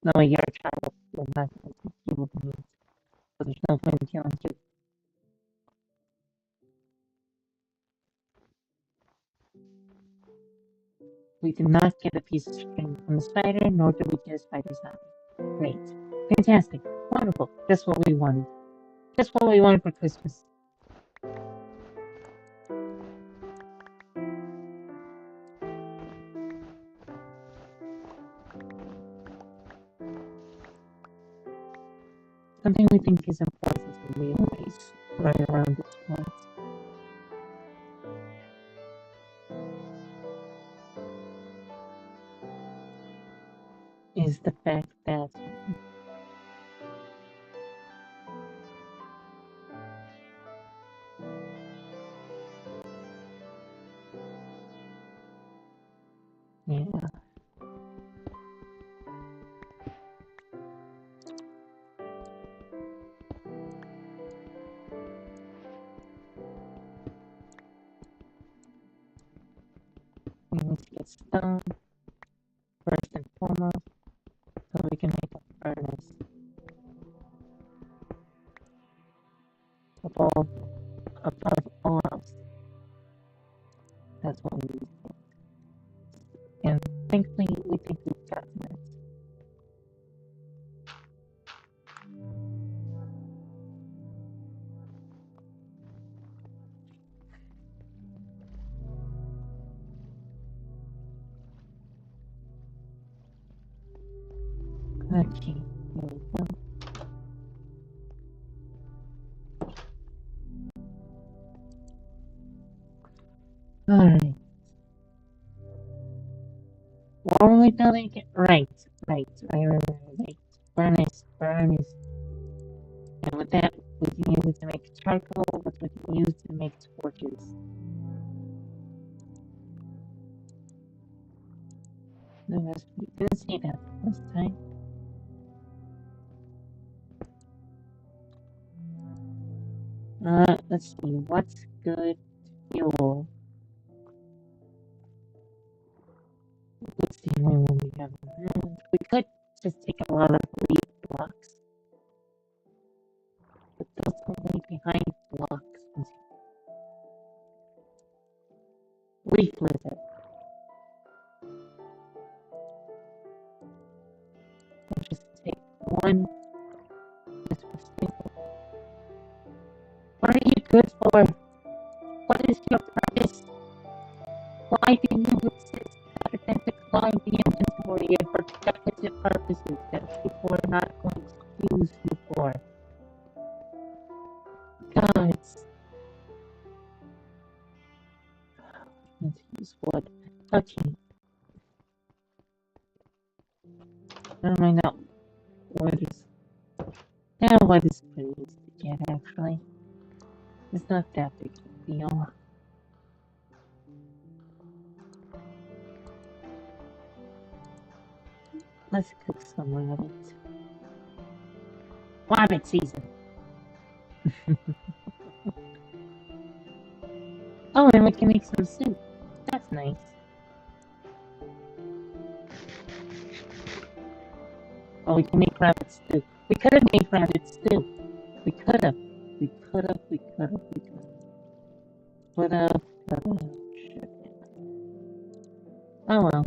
[SPEAKER 1] No, you're a child. You're not going to deal with me. So there's no point in killing you. We did not get a piece of string from the spider, nor did we get a spider's eye. Great. Fantastic. Wonderful. Just what we wanted. Just what we wanted for Christmas. Something we think is important to realize right around this point is the fact that yeah, we need to get stone first and foremost so we can make a furnace above all else. That's what we need. And thankfully we think we've gotten it. Okay, here we go. Alright. What are we building? Right. Furnace. And with that, we can use it to make charcoal, which we can use to make torches. The rest, we didn't see that last time. Let's see, what's good fuel? Let's see, when will we have we could just take a lot of leaf blocks. But those are way behind blocks. Leaf lizard. Let's just take one. Just for simple. What are you good for? What is your purpose? Why do you exist other than to climb the inventory and for decorative purposes that people are not going to use you for? Gods. Let's use wood. Okay. Never mind that. What is... Now what is pretty easy to get, actually. It's not that big of a deal. Let's cook some rabbit. Rabbit season! Oh, and we can make some soup. That's nice. Oh, we can make rabbit stew. We could have made rabbit stew. We could have. We could have. We could have. We could have. Would have. Could have. Should have. Oh well.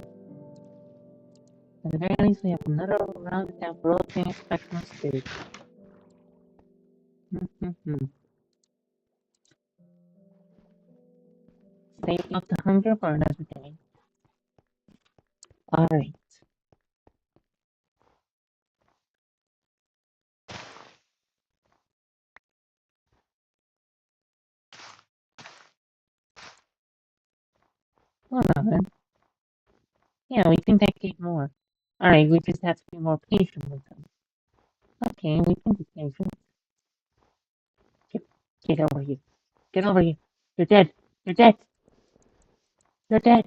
[SPEAKER 1] At the very least, we have another round of that broken spectrum stew. Save up the hunger for another day. Alright. Hold on. Yeah, we can take more. Alright, we just have to be more patient with them. Okay, we can be patient. Get over here. Get over here. You're dead. You're dead. You're dead.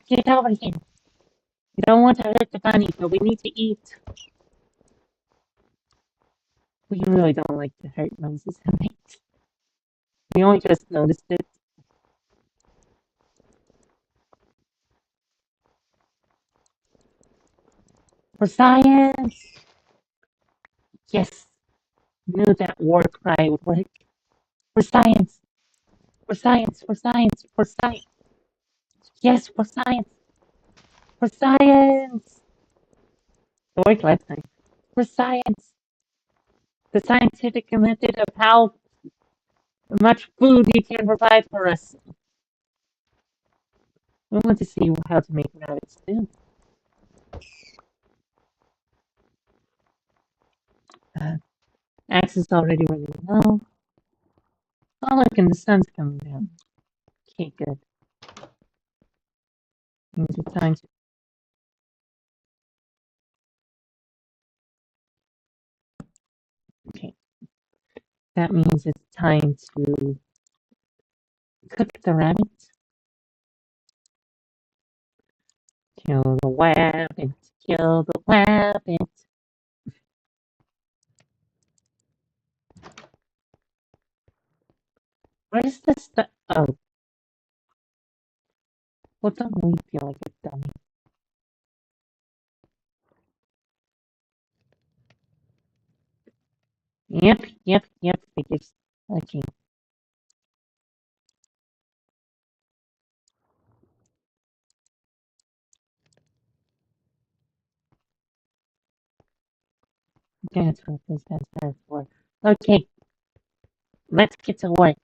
[SPEAKER 1] Get over here. We don't want to hurt the bunny, but we need to eat. We really don't like to hurt noises, right? We only just noticed it. For science! Yes, knew that war cry would work. For science! For science! For science! For science! Yes, for science! For science! It worked last time. For science! The scientific method of how much food you can provide for us. We want to see how to make rabbits too. Axe is already running low. Oh, look, and the sun's coming down. Okay, good. Means it's time to... Okay. That means it's time to cook the rabbit. Kill the rabbit. Kill the rabbit. Where's the stuff? Oh. Well, don't we feel like a dummy? Yep, figures. Okay. That's what this has there for. Okay, let's get to work.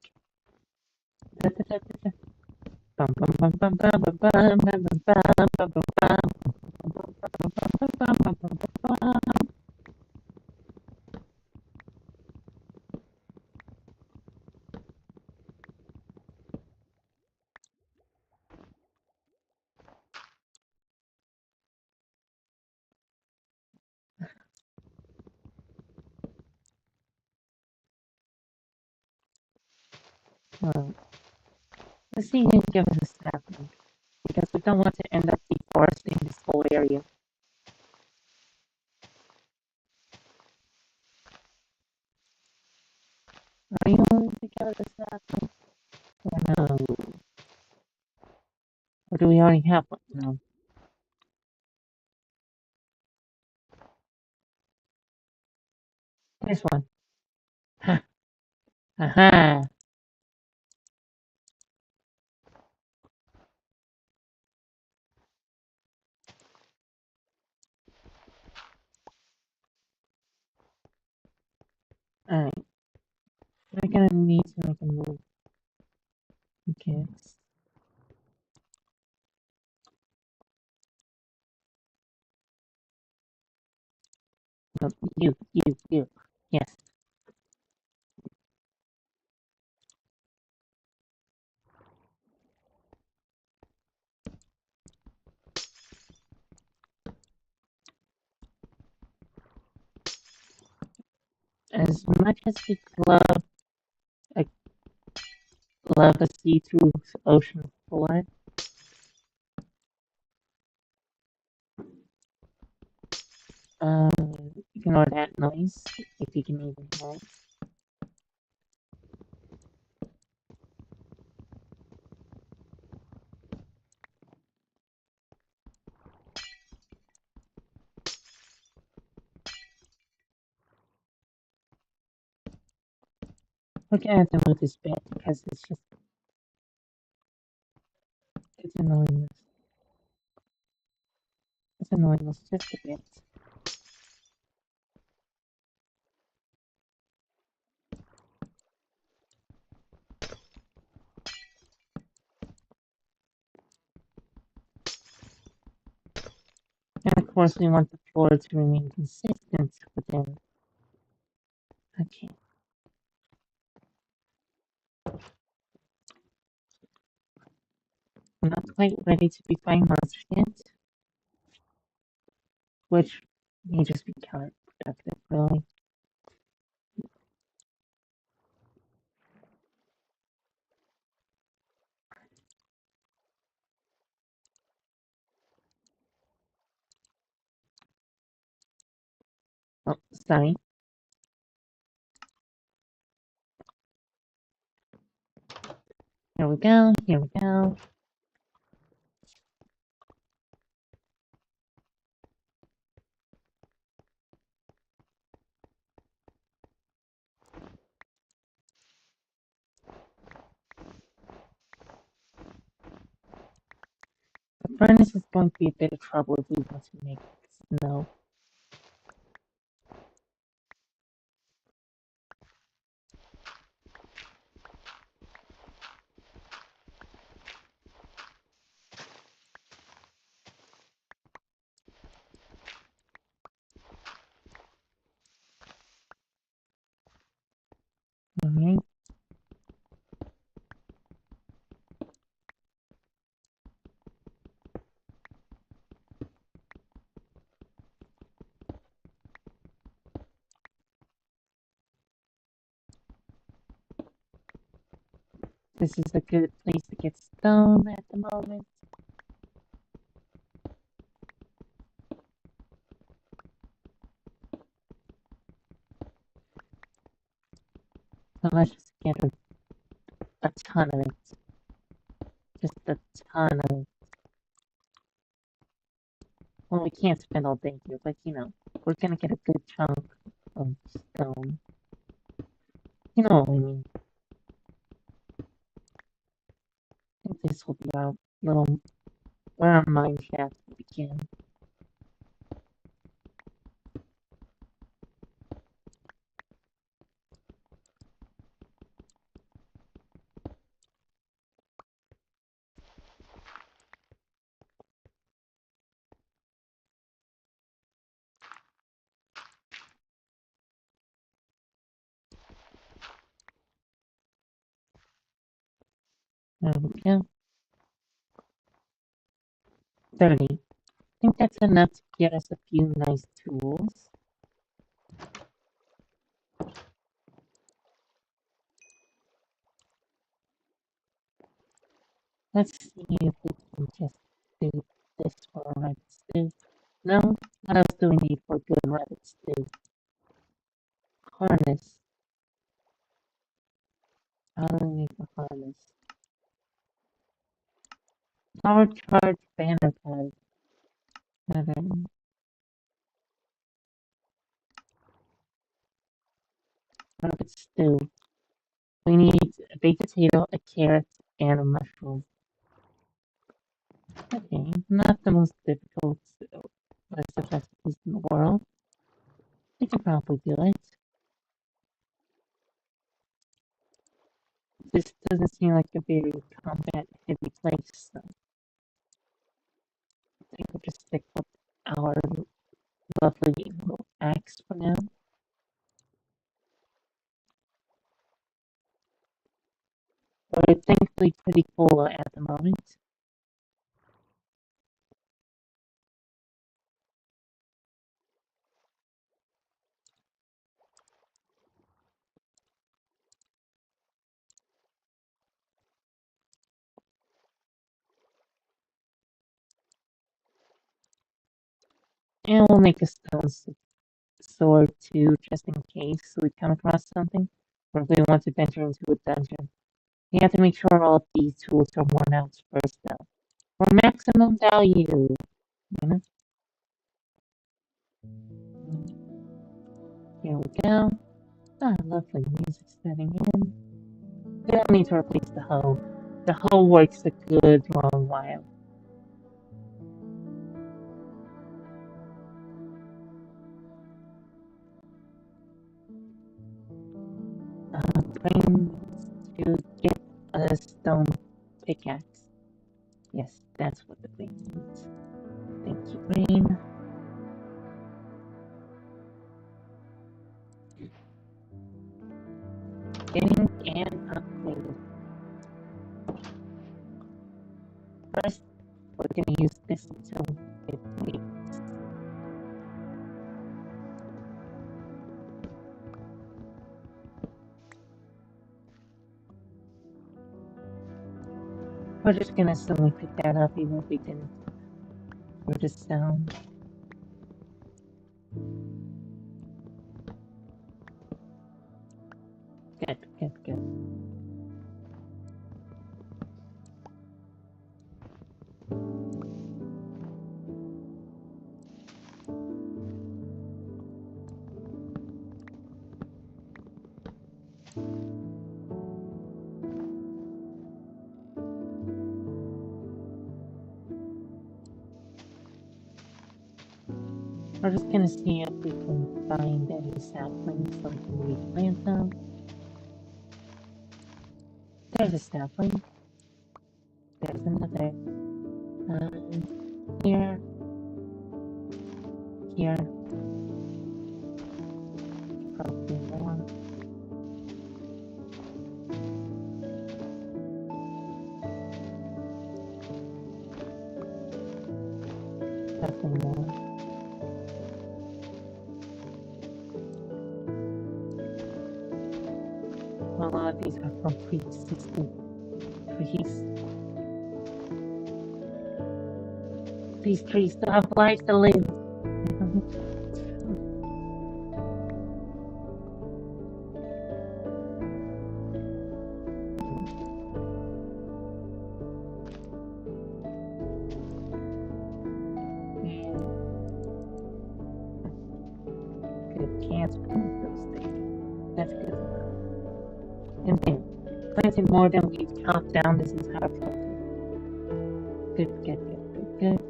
[SPEAKER 1] Let's see who gives us a sapling, because we don't want to end up deforesting this whole area. Are you willing to give us a sapling? Or no? Or do we already have one? No. There's one. Ha! Aha! We're gonna need to make a move. Okay. No, you. Yes. As much as we uh, love a see-through ocean floor, ignore that noise if you can even hear it. We're gonna have to move this bit because it's annoying us. It's annoying us just a bit. And of course we want the floor to remain consistent within. Okay. I'm not quite ready to be fine monsters yet, which may just be counterproductive, really. Oh, sorry. Here we go, here we go. The furnace is going to be a bit of trouble if we want to make snow. Alright. This is a good place to get stone at the moment. So let's just get a ton of it. Just a ton of it. Well, we can't spend all day here, but we're gonna get a good chunk of stone. You know what I mean. I think this will be our little, where our mine shaft will begin. There we go. 30. I think that's enough to get us a few nice tools. Let's see if we can just do this for a rabbit stew. No? What else do we need for a good rabbit stew? Harness. How do we make a harness? Power charge banner pad. Okay. Rabbit stew. We need a baked potato, a carrot, and a mushroom. Okay, not the most difficult list of recipes in the world. We can probably do it. This doesn't seem like a very combat-heavy place, so I think we'll just stick with our lovely little axe for now. We're thankfully pretty full at the moment. And we'll make a stone sword too, just in case we come across something, or if we want to venture into a dungeon. We have to make sure all of these tools are worn out first, though, for maximum value. You know? Here we go. Ah, lovely music setting in. We don't need to replace the hoe. The hoe works a good long while. Brain to get a stone pickaxe. Yes, that's what the brain needs. Thank you, brain. Getting an upgrade. First, we're gonna use this until it breaks. We're just gonna slowly pick that up even if we didn't hear the sound. Good, good, good. We're just gonna see if we can find any saplings so we can replant them. There's a sapling. There's another. Here. Here. Probably more. Definitely more. A lot of these are from pre-existing trees. These trees still have lives to live. Good, can't plant those things. That's good. And then, planted more than we've chopped down this entire project. Good, good, good, good, good.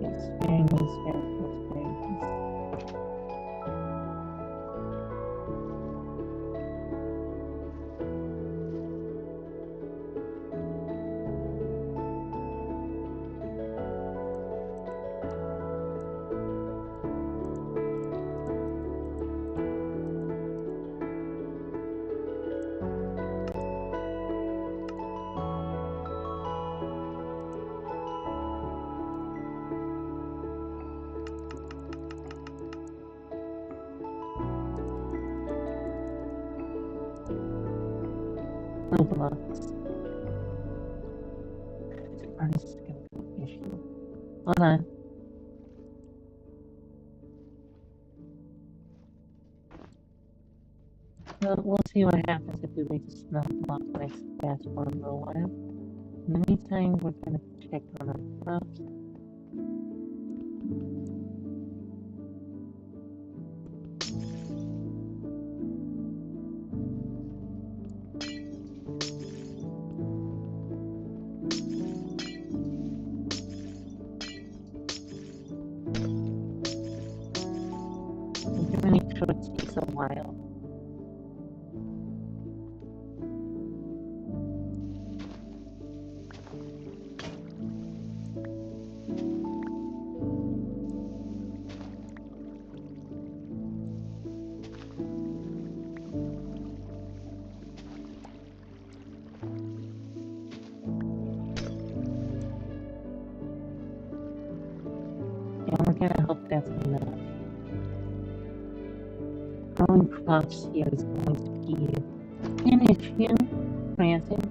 [SPEAKER 1] Yes, very nice, very nice, very nice. No blocks. The furnace is gonna be an issue. Hold on. Well, we'll see what happens if we wait to smelt block next batch for a little while. In the meantime, we're gonna check on our crops. We're gonna make sure it takes a while. I hope that's enough. Growing crops here is going to be an issue, granted.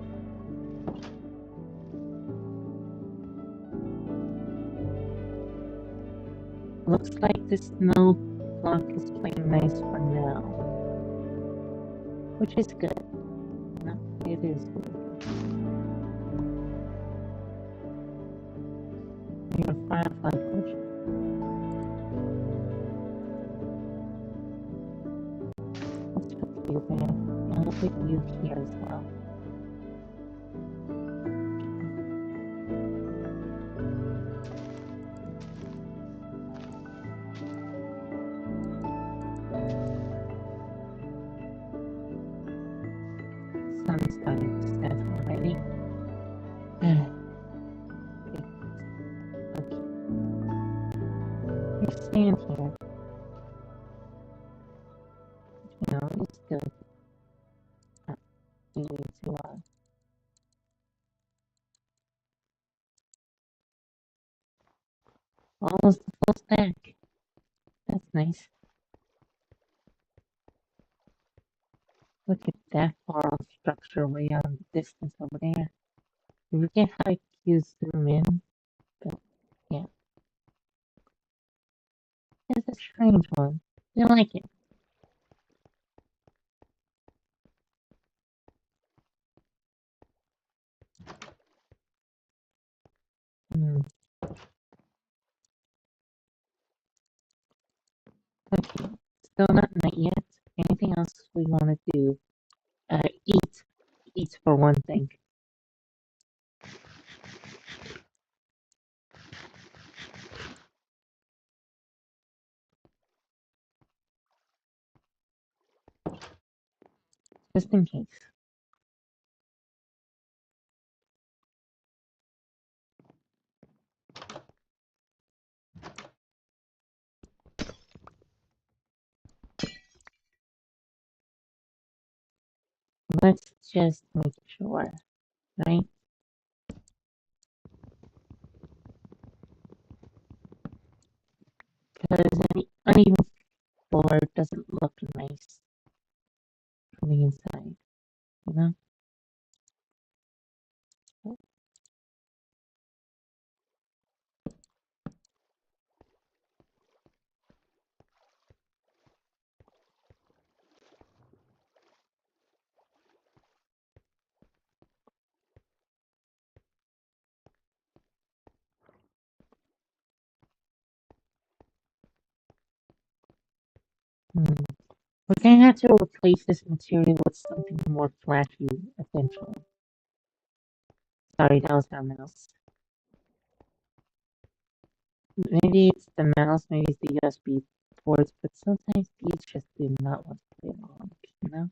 [SPEAKER 1] Looks like the snow block is playing nice for now, which is good. No, it is good. You're a firefly bush. Let's put you there, and we'll put you here as well. Sun's starting to set already. Okay. You stand here. You know, it's good. You need to, almost the full stack. That's nice. Look at that far off structure way out in the distance over there. You forget how you zoom in, but yeah. It's a strange one. I like it. Okay, still not night yet. Anything else we want to do? Eat. Eat for one thing. Just in case. Let's just make sure, right? Because an uneven floor doesn't look nice from the inside, you know? We're gonna have to replace this material with something more flashy eventually. Sorry, that was our mouse. Maybe it's the mouse, maybe it's the USB ports, but sometimes these just do not want to play along, you know?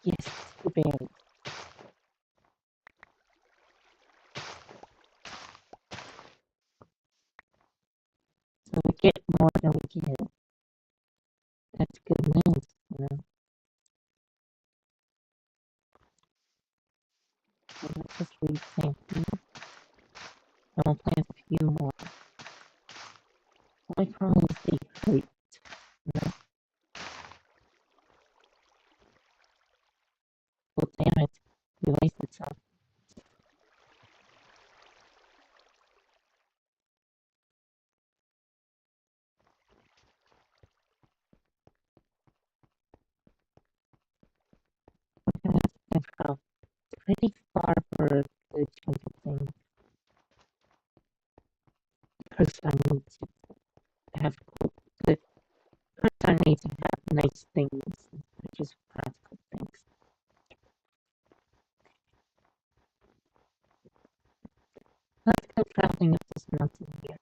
[SPEAKER 1] Yes, the berry. So we get more than we get. That's good news, you know? So let's just replant these. And we'll plant a few more. My problem is they hurt, you know? Well, damn it. We wasted some. We're gonna have to go pretty far for a good chunk of things. First, I need to have good. First, I need to have nice things, which is practical things. Let's go traveling up this mountain here.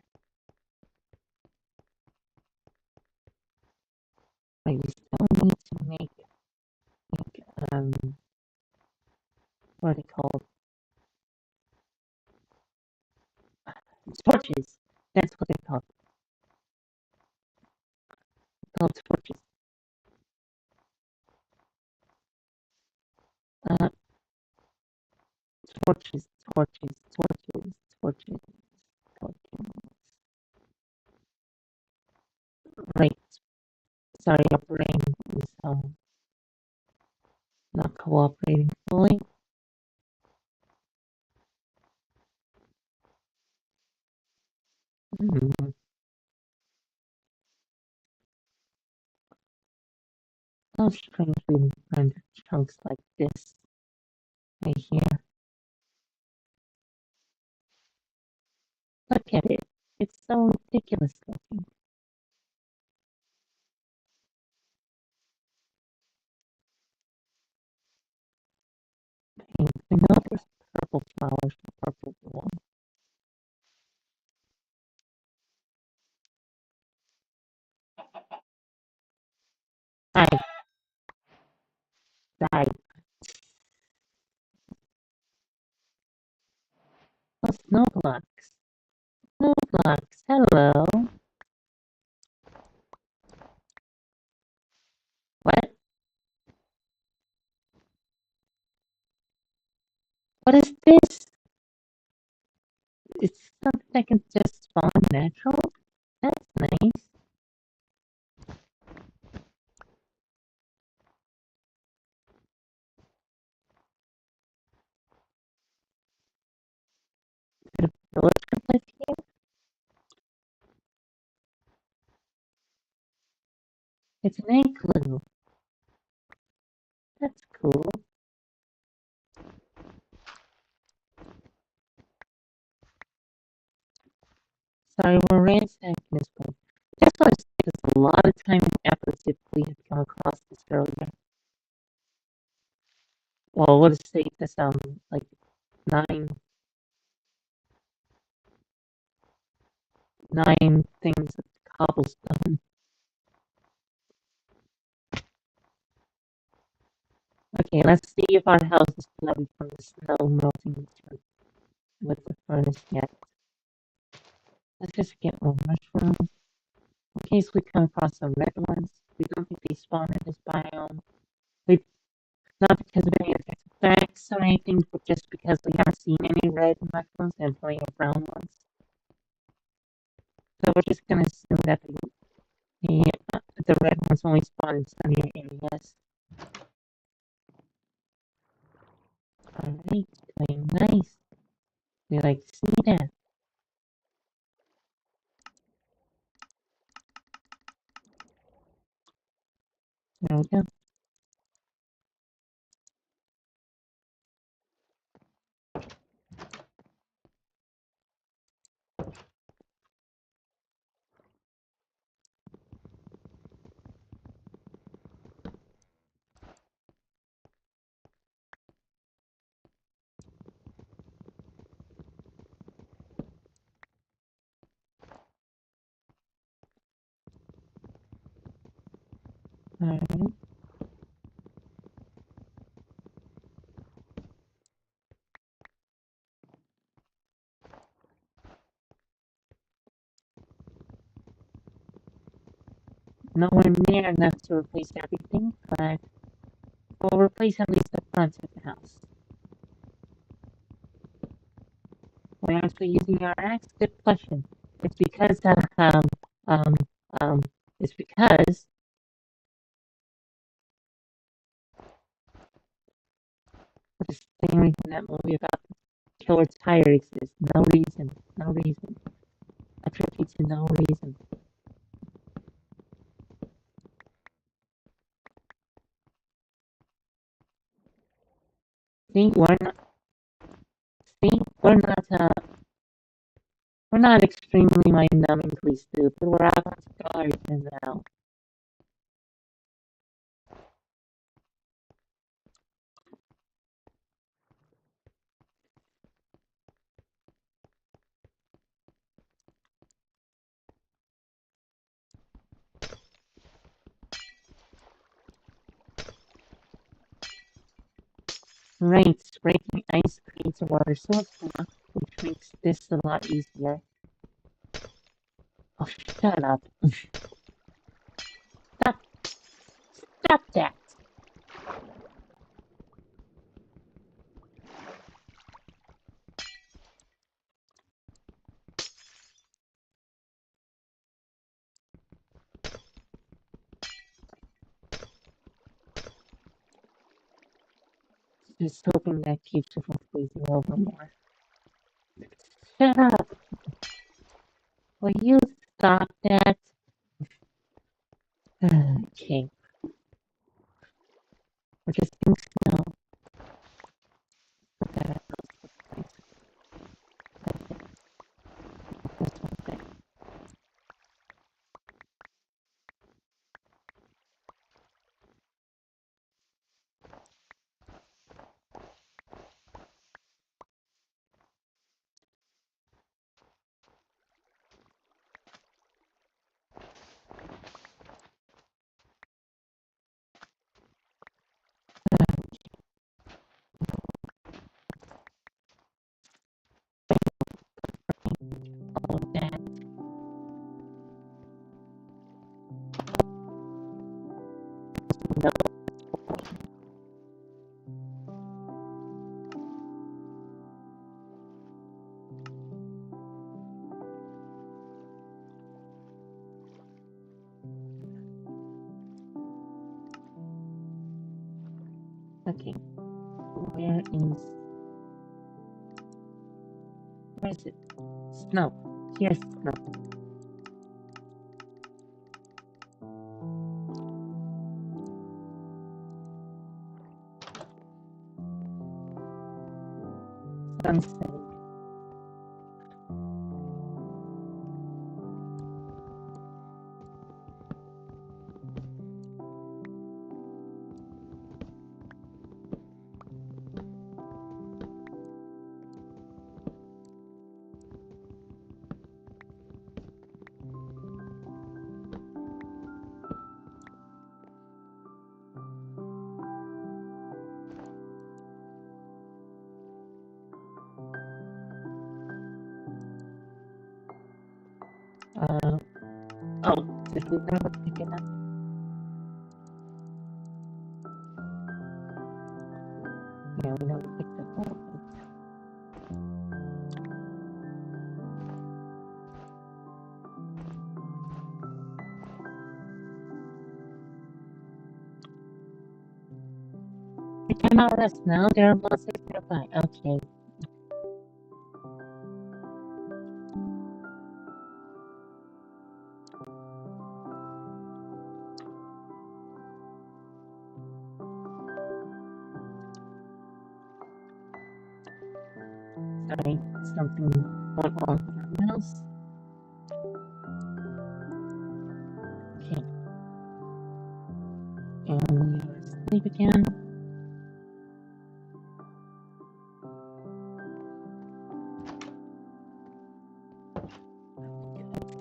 [SPEAKER 1] But you still need to make what are they called? Torches. That's what they're called. They're called torches. Uh, torches, torches, torches, torches, torches. Right. Sorry, our brain is not cooperating fully. Hmm. How strange we find chunks like this right here. Look at it. It's so ridiculous looking. Pink. I know there's purple flowers, purple one. Hi, hi. Oh, snow blocks. Snow blocks. Hello. What? What is this? It's something that can just spawn natural? That's nice. Could a villager live here? It's an igloo. That's cool. Sorry, we're ransacking this place. That's why it's take us a lot of time and effort if we had come across this earlier. Well, what is say this like nine nine things of cobblestone. Okay, let's see if our house is flooded from the snow melting with the furnace yet. Let's just get more mushrooms in case we come across some red ones. We don't think they spawn in this biome. We not because of any effects or anything, but just because we haven't seen any red mushrooms and plenty of brown ones. So we're just gonna assume that the red ones only spawn in sunnier areas. Alright, doing nice. We like to see that. There we go. Alright. Nowhere near enough to replace everything, but we'll replace at least the front of the house. We're actually using our axe. Good question. It's because um um it's because the same reason that movie about the killer tire exists. No reason. No reason. Attribute to no reason. See, we're not extremely mind-numbingly stupid. We're out to figure everything out. Right, breaking ice creates a water source, which makes this a lot easier. Oh, shut up. Stop, stop that. Just hoping that keeps you from freezing over more. Shut up. Will you stop that? Okay, we're just getting snow. Put that out. This one thing. All of that. No. Okay, where is it? Snow. Here's snow. Sunset. Oh, did we never pick it up? Yeah, we never picked up all of it. We came out of the snow, there are monsters nearby. Okay. Sorry, something went wrong with our mouse. Okay. And we are asleep again.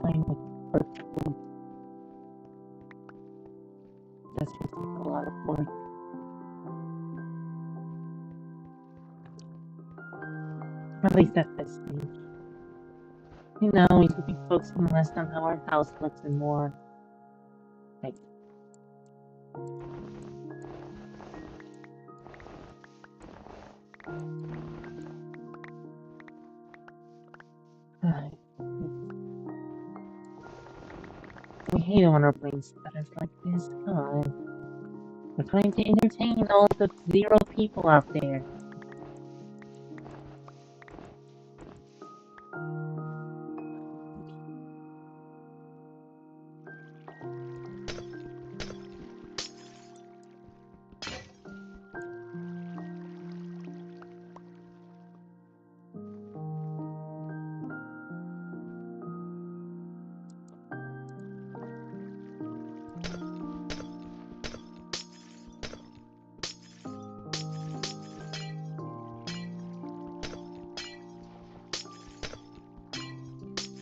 [SPEAKER 1] Find like virtual. That's just a lot of work. At least at this stage. You know, we should be focusing less on how our house looks and more like we hate it when our brains stutters like this. Come on. We're trying to entertain all the 0 people out there.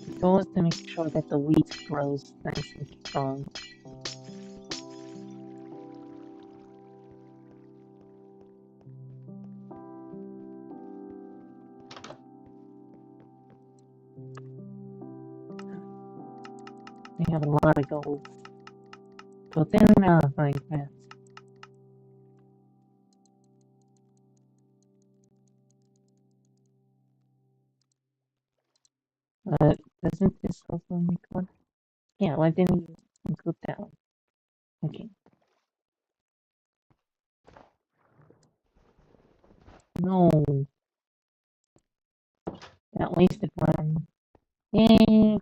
[SPEAKER 1] The goal is to make sure that the wheat grows nice and strong. have a lot of gold. But then Minecraft. Doesn't this also make one? Yeah, why didn't you include that one? Okay. No, that wasted one. Yay!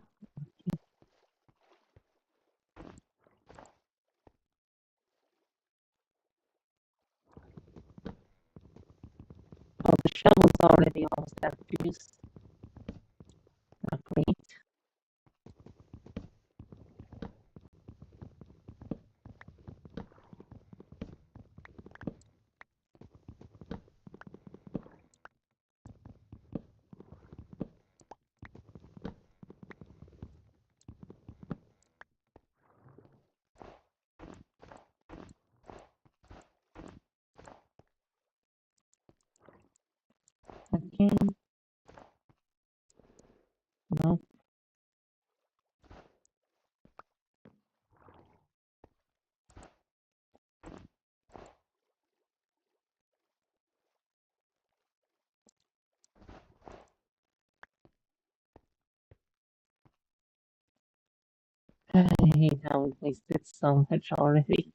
[SPEAKER 1] Oh, the shovel's already almost out of use. Not great. Okay. No. I hate how we wasted so much already.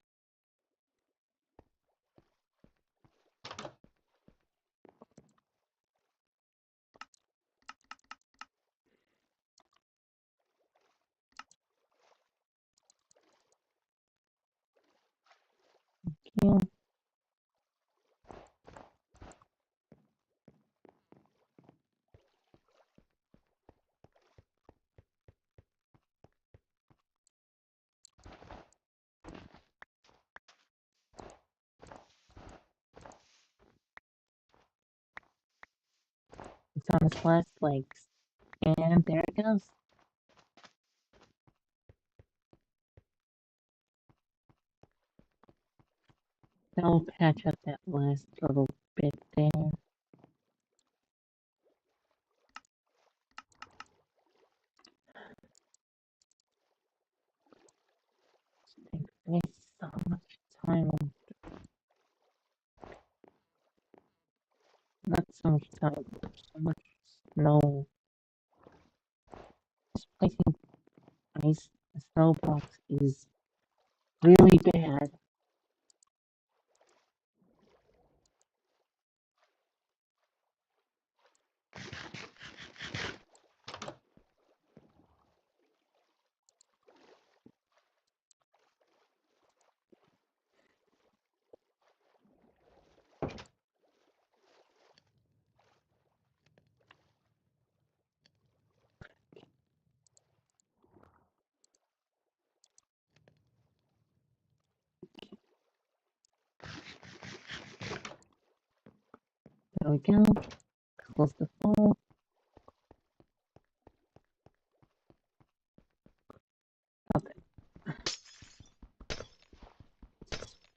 [SPEAKER 1] Yeah. It's on its last legs. And there it goes. That'll patch up that last little bit there. It wastes so much time. Not so much time, but so much snow. Just placing ice snow blocks is really bad. There we go. Close the fall. Okay.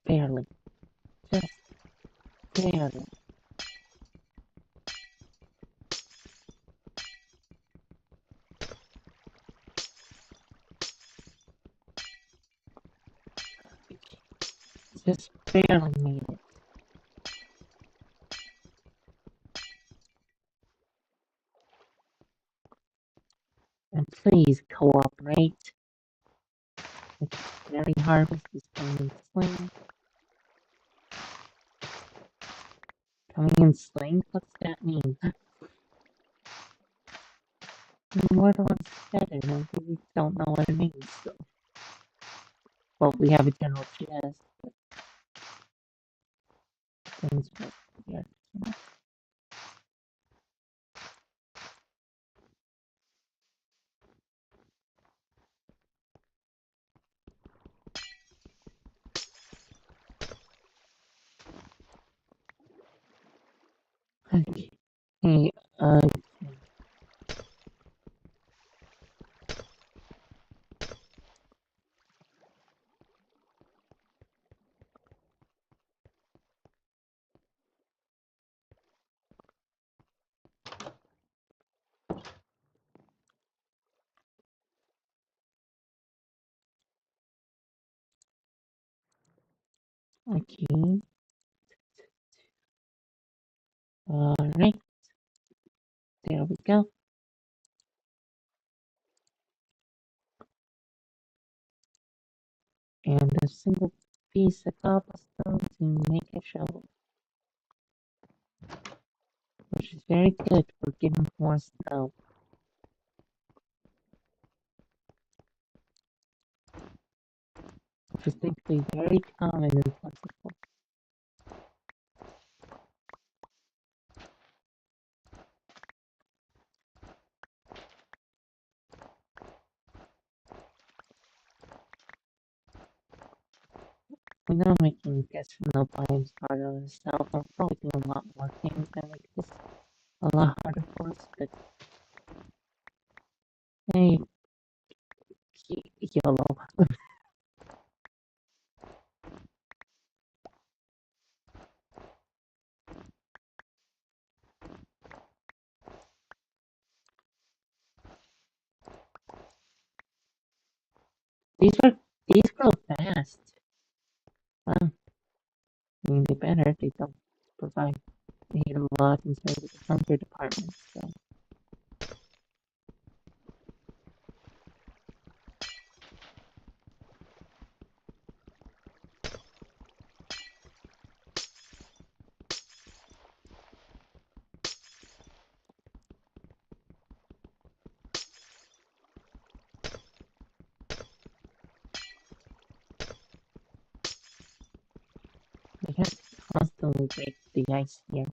[SPEAKER 1] Barely. Just barely. Just barely made it. And please cooperate. It's very hard with this coming in sling. Coming in sling? What's that mean? More than one said it, and we don't know what it means. So. Well, we have a general chest, but things what yeah. Okay. Hey, Okay. Alright, there we go. And a single piece of cobblestone to make a shovel, which is very good for getting more snow, which is thankfully very common and plentiful. We know making guess snow biomes harder on itself. I'm probably doing a lot more things that make this a lot harder for us, but hey, YOLO. These are these grow fast. Well, I mean they better if they don't provide. They eat a lot inside of the hunger department, so they have to constantly break the ice here.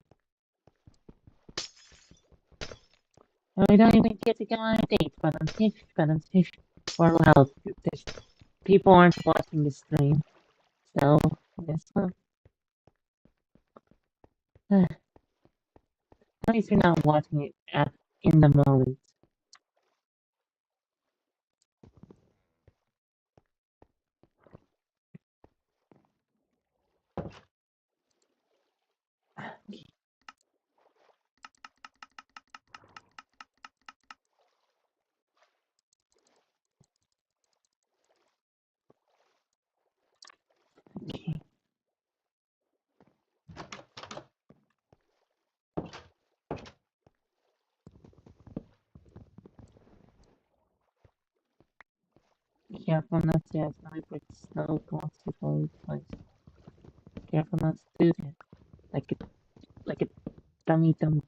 [SPEAKER 1] And we don't even get to go on a date, but I'm safe. Or well, there's people aren't watching the stream, so guess what? At least you're not watching it in the moment. Okay. Careful not to accidentally break the snow blocks before we place. Careful not to do that. Like a like a dummy dum.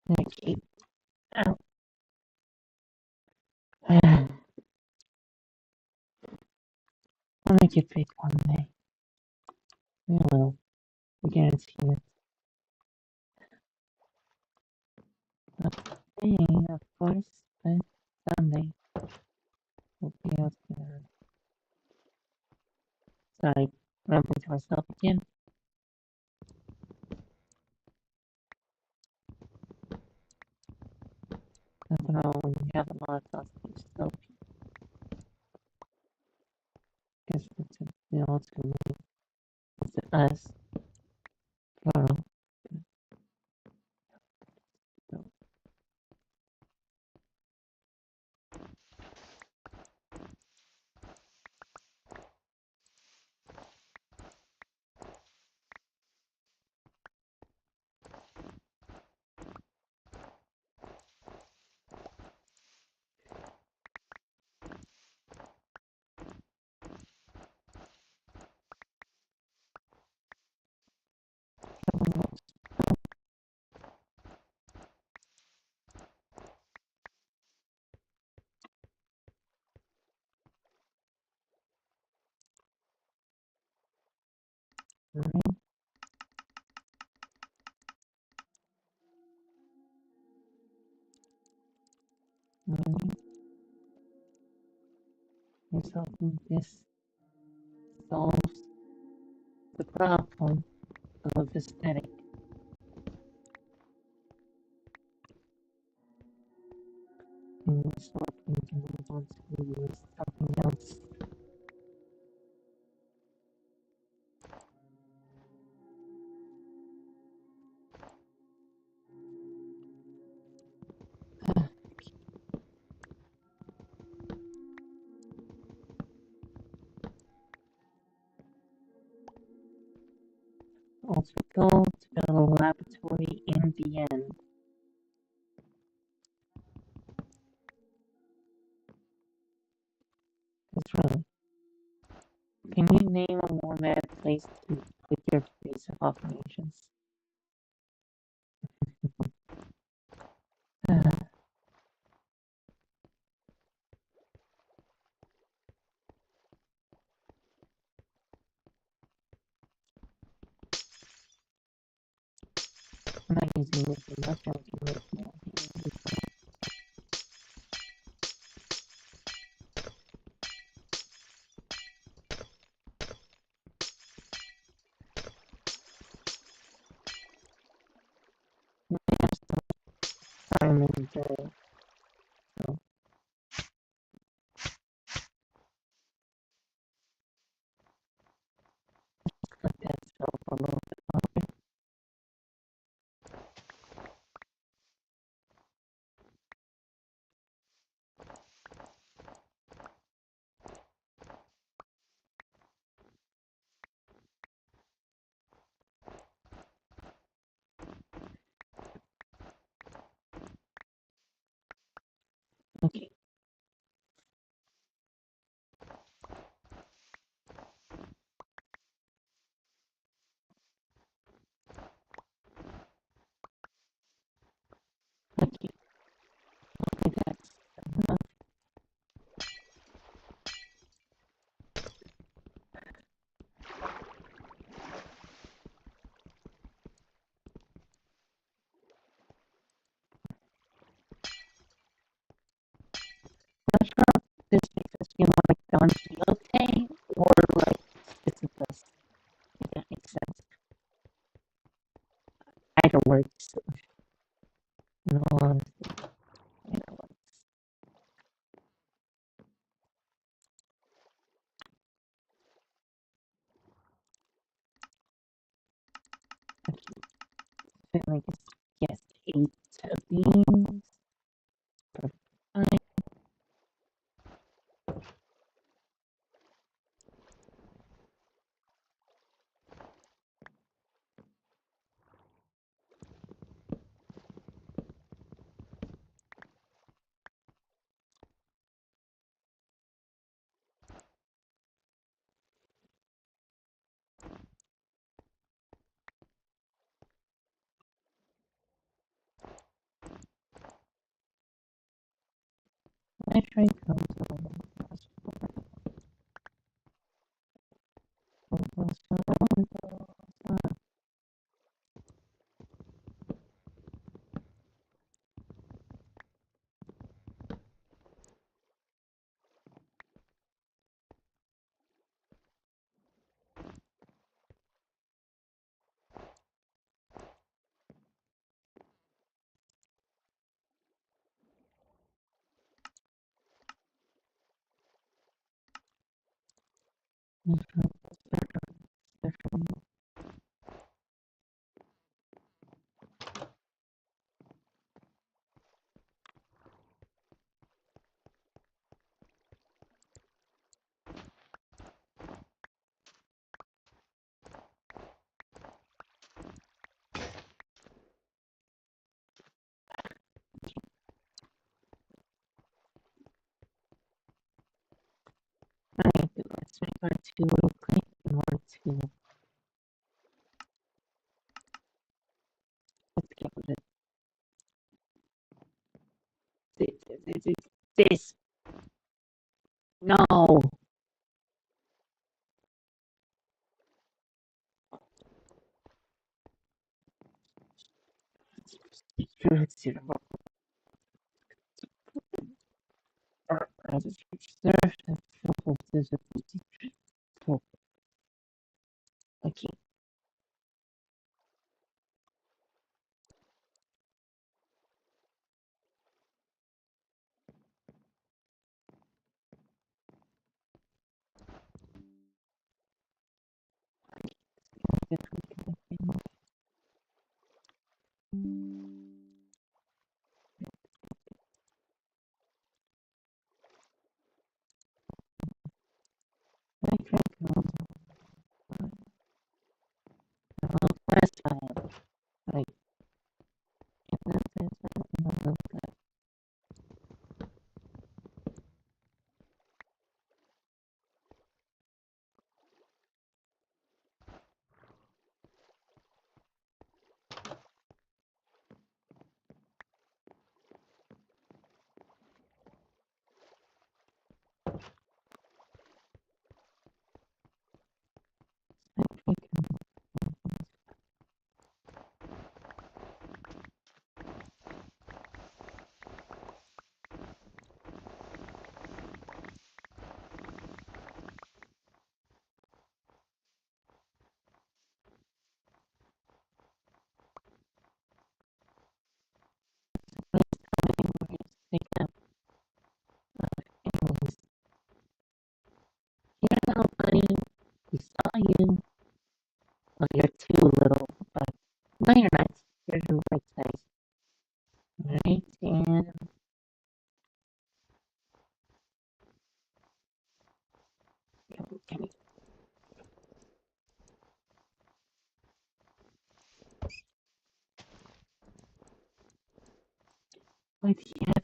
[SPEAKER 1] Okay. Ow. I'll make it big one day. We will. I guarantee it. Not today, of course, but someday we'll be able to. Sorry, rambling to myself again. I don't know when you have a lot of thoughts, you still guess it's ultimately it's us, plural. So, Alright, alright. Here's hoping this solves the problem of aesthetic. And let's hope we can move on to something else. Also, goal to build a laboratory in Vienna. That's really. Can you name a more mad place to put your base of operations? I'm not using this enough, I can make more. I have some time in the day, so let that settle for a little bit longer. Okay. Okay. Okay, that's enough. Not sure if this makes us feel more like Don Quixote or like Sisyphus, if that makes sense. Either works, in all honesty. Either works. Okay. So I guess 8 of these. Perfect. My train comes on. Alright, let's make our 2 real quick in order to let's get rid of this. No. let's see. Okay. Last time, like, think that, anyways, hello, buddy. We saw you. Well, you're too little, but no, you're not. You're the right size. Right, and can we, why did he have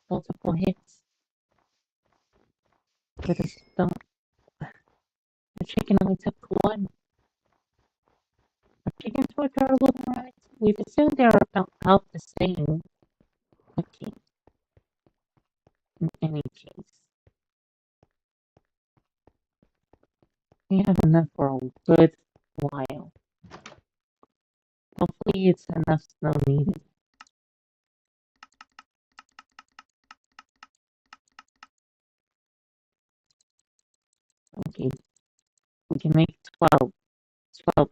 [SPEAKER 1] multiple hits with a stone? The chicken only took one. Are chickens more durable than rabbits? We've assumed they're about the same. Okay, in any case, we have enough for a good while. Hopefully, it's enough snow needed. Okay, we can make 12. 12.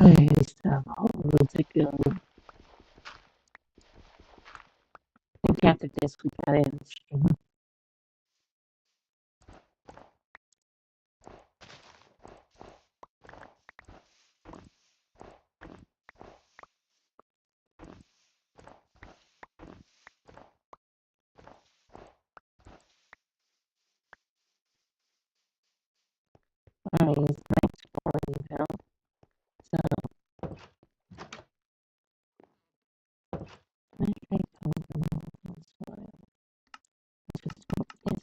[SPEAKER 1] Okay, we still have a whole road to go. I think after this, we gotta end the stream. Alright, it's next morning now. So, I think I'm gonna just make this replace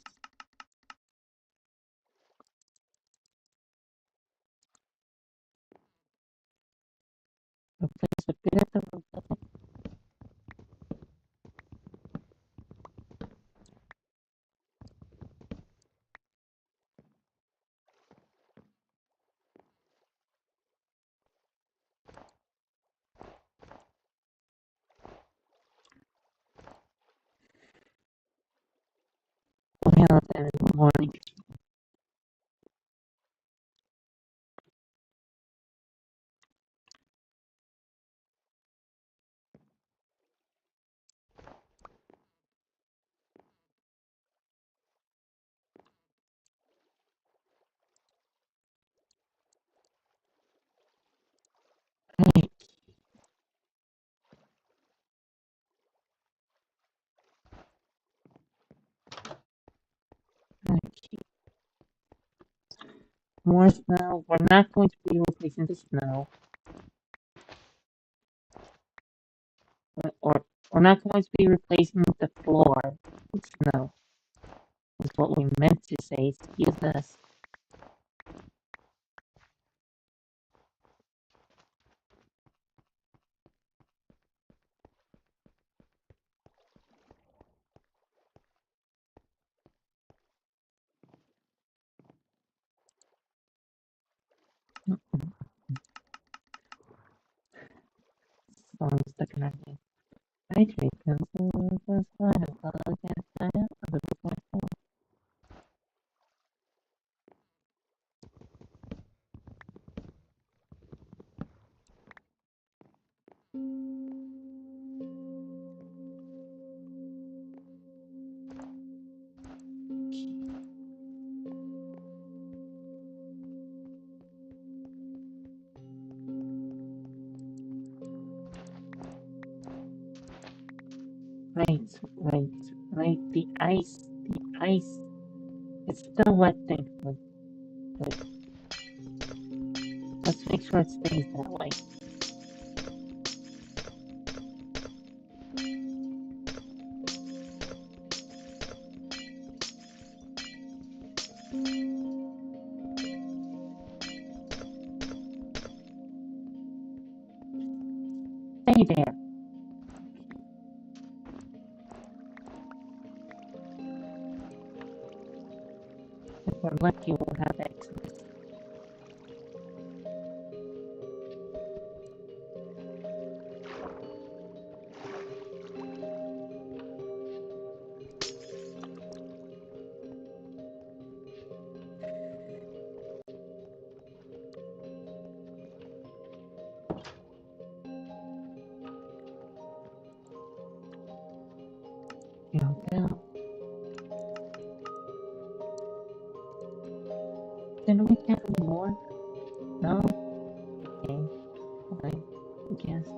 [SPEAKER 1] a bit of the roof. We'll handle that in the morning. Alright, More snow. We're not going to be replacing the snow. Or we're not going to be replacing the floor with snow. Is what we meant to say. Excuse us. Song stuck in our head. I take pencils, the slide of color, get tired of the platform. Right. The ice. It's still wet, thankfully. But let's make sure it stays that way. Stay there. If we're lucky, we'll have Xmas. Go. Didn't we have more? No? Okay. Alright, I guess.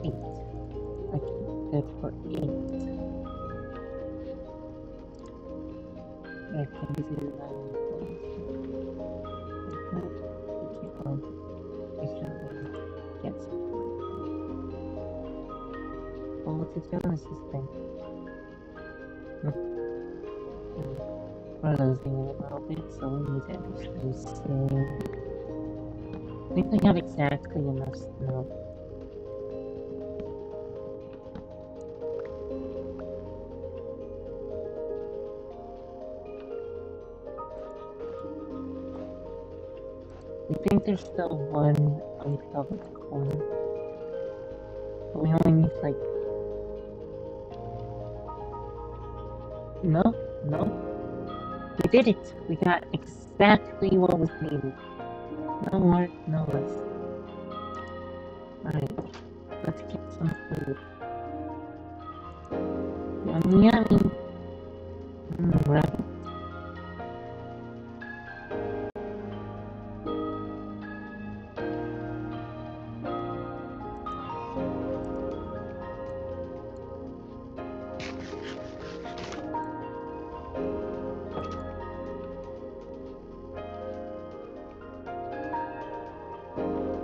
[SPEAKER 1] Eight. Okay, good for 8. Yeah, can we do that? Yes. Well, what's it doing is this thing? We're losing it a little bit, so we need to actually save. I think we have exactly enough snow. I think there's still one uncovered corner. But we only need like... No. We did it! We got exactly what was needed. No more, no less. Alright, let's get some food. Yummy. Right.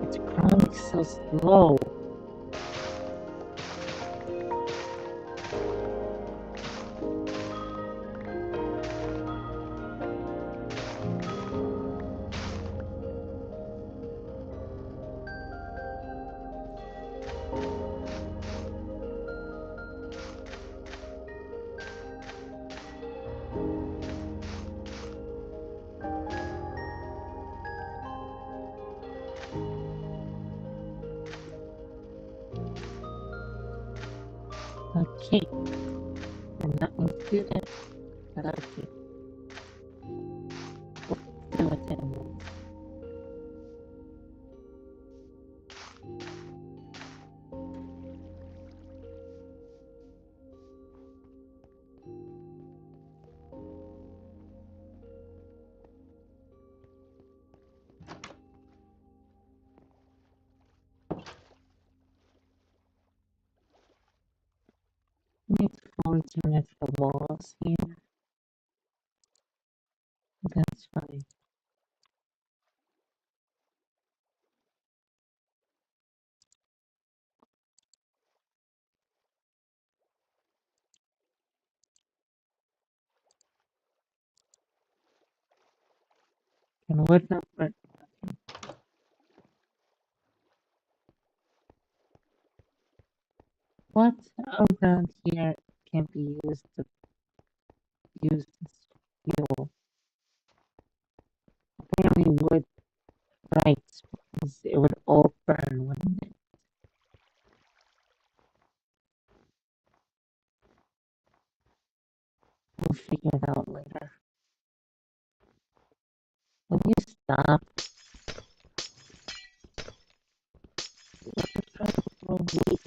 [SPEAKER 1] It's growing so slow. cake. And not mean to do that, but okay. We'll do it anyway. Need to forward some extra walls here. That's fine. And wood not but what around here can be used to use as fuel? Apparently wood bright because it would all burn, wouldn't it? We'll figure it out later. Will you stop? Let's try to grow wheat.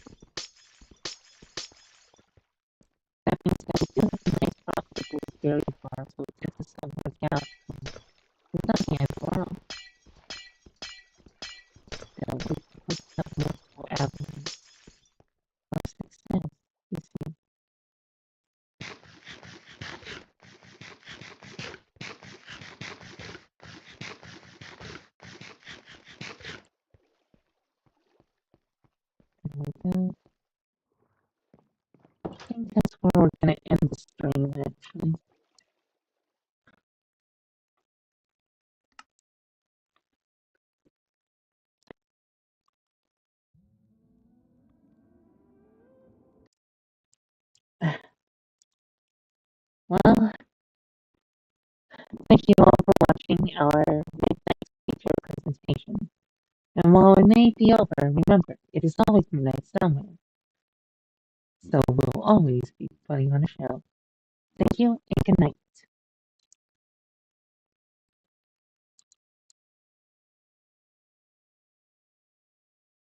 [SPEAKER 1] That means that we do have a nice profitable dairy farm, so if this doesn't work out, there's nothing I borrow. Still, we have multiple avenues of success, you see. There we go. I think that's where we're going to end the stream, actually. Well, thank you all for watching our midnight feature presentation. And while it may be over, remember, it is always midnight somewhere. So we'll always be putting on a show. Thank you and good night.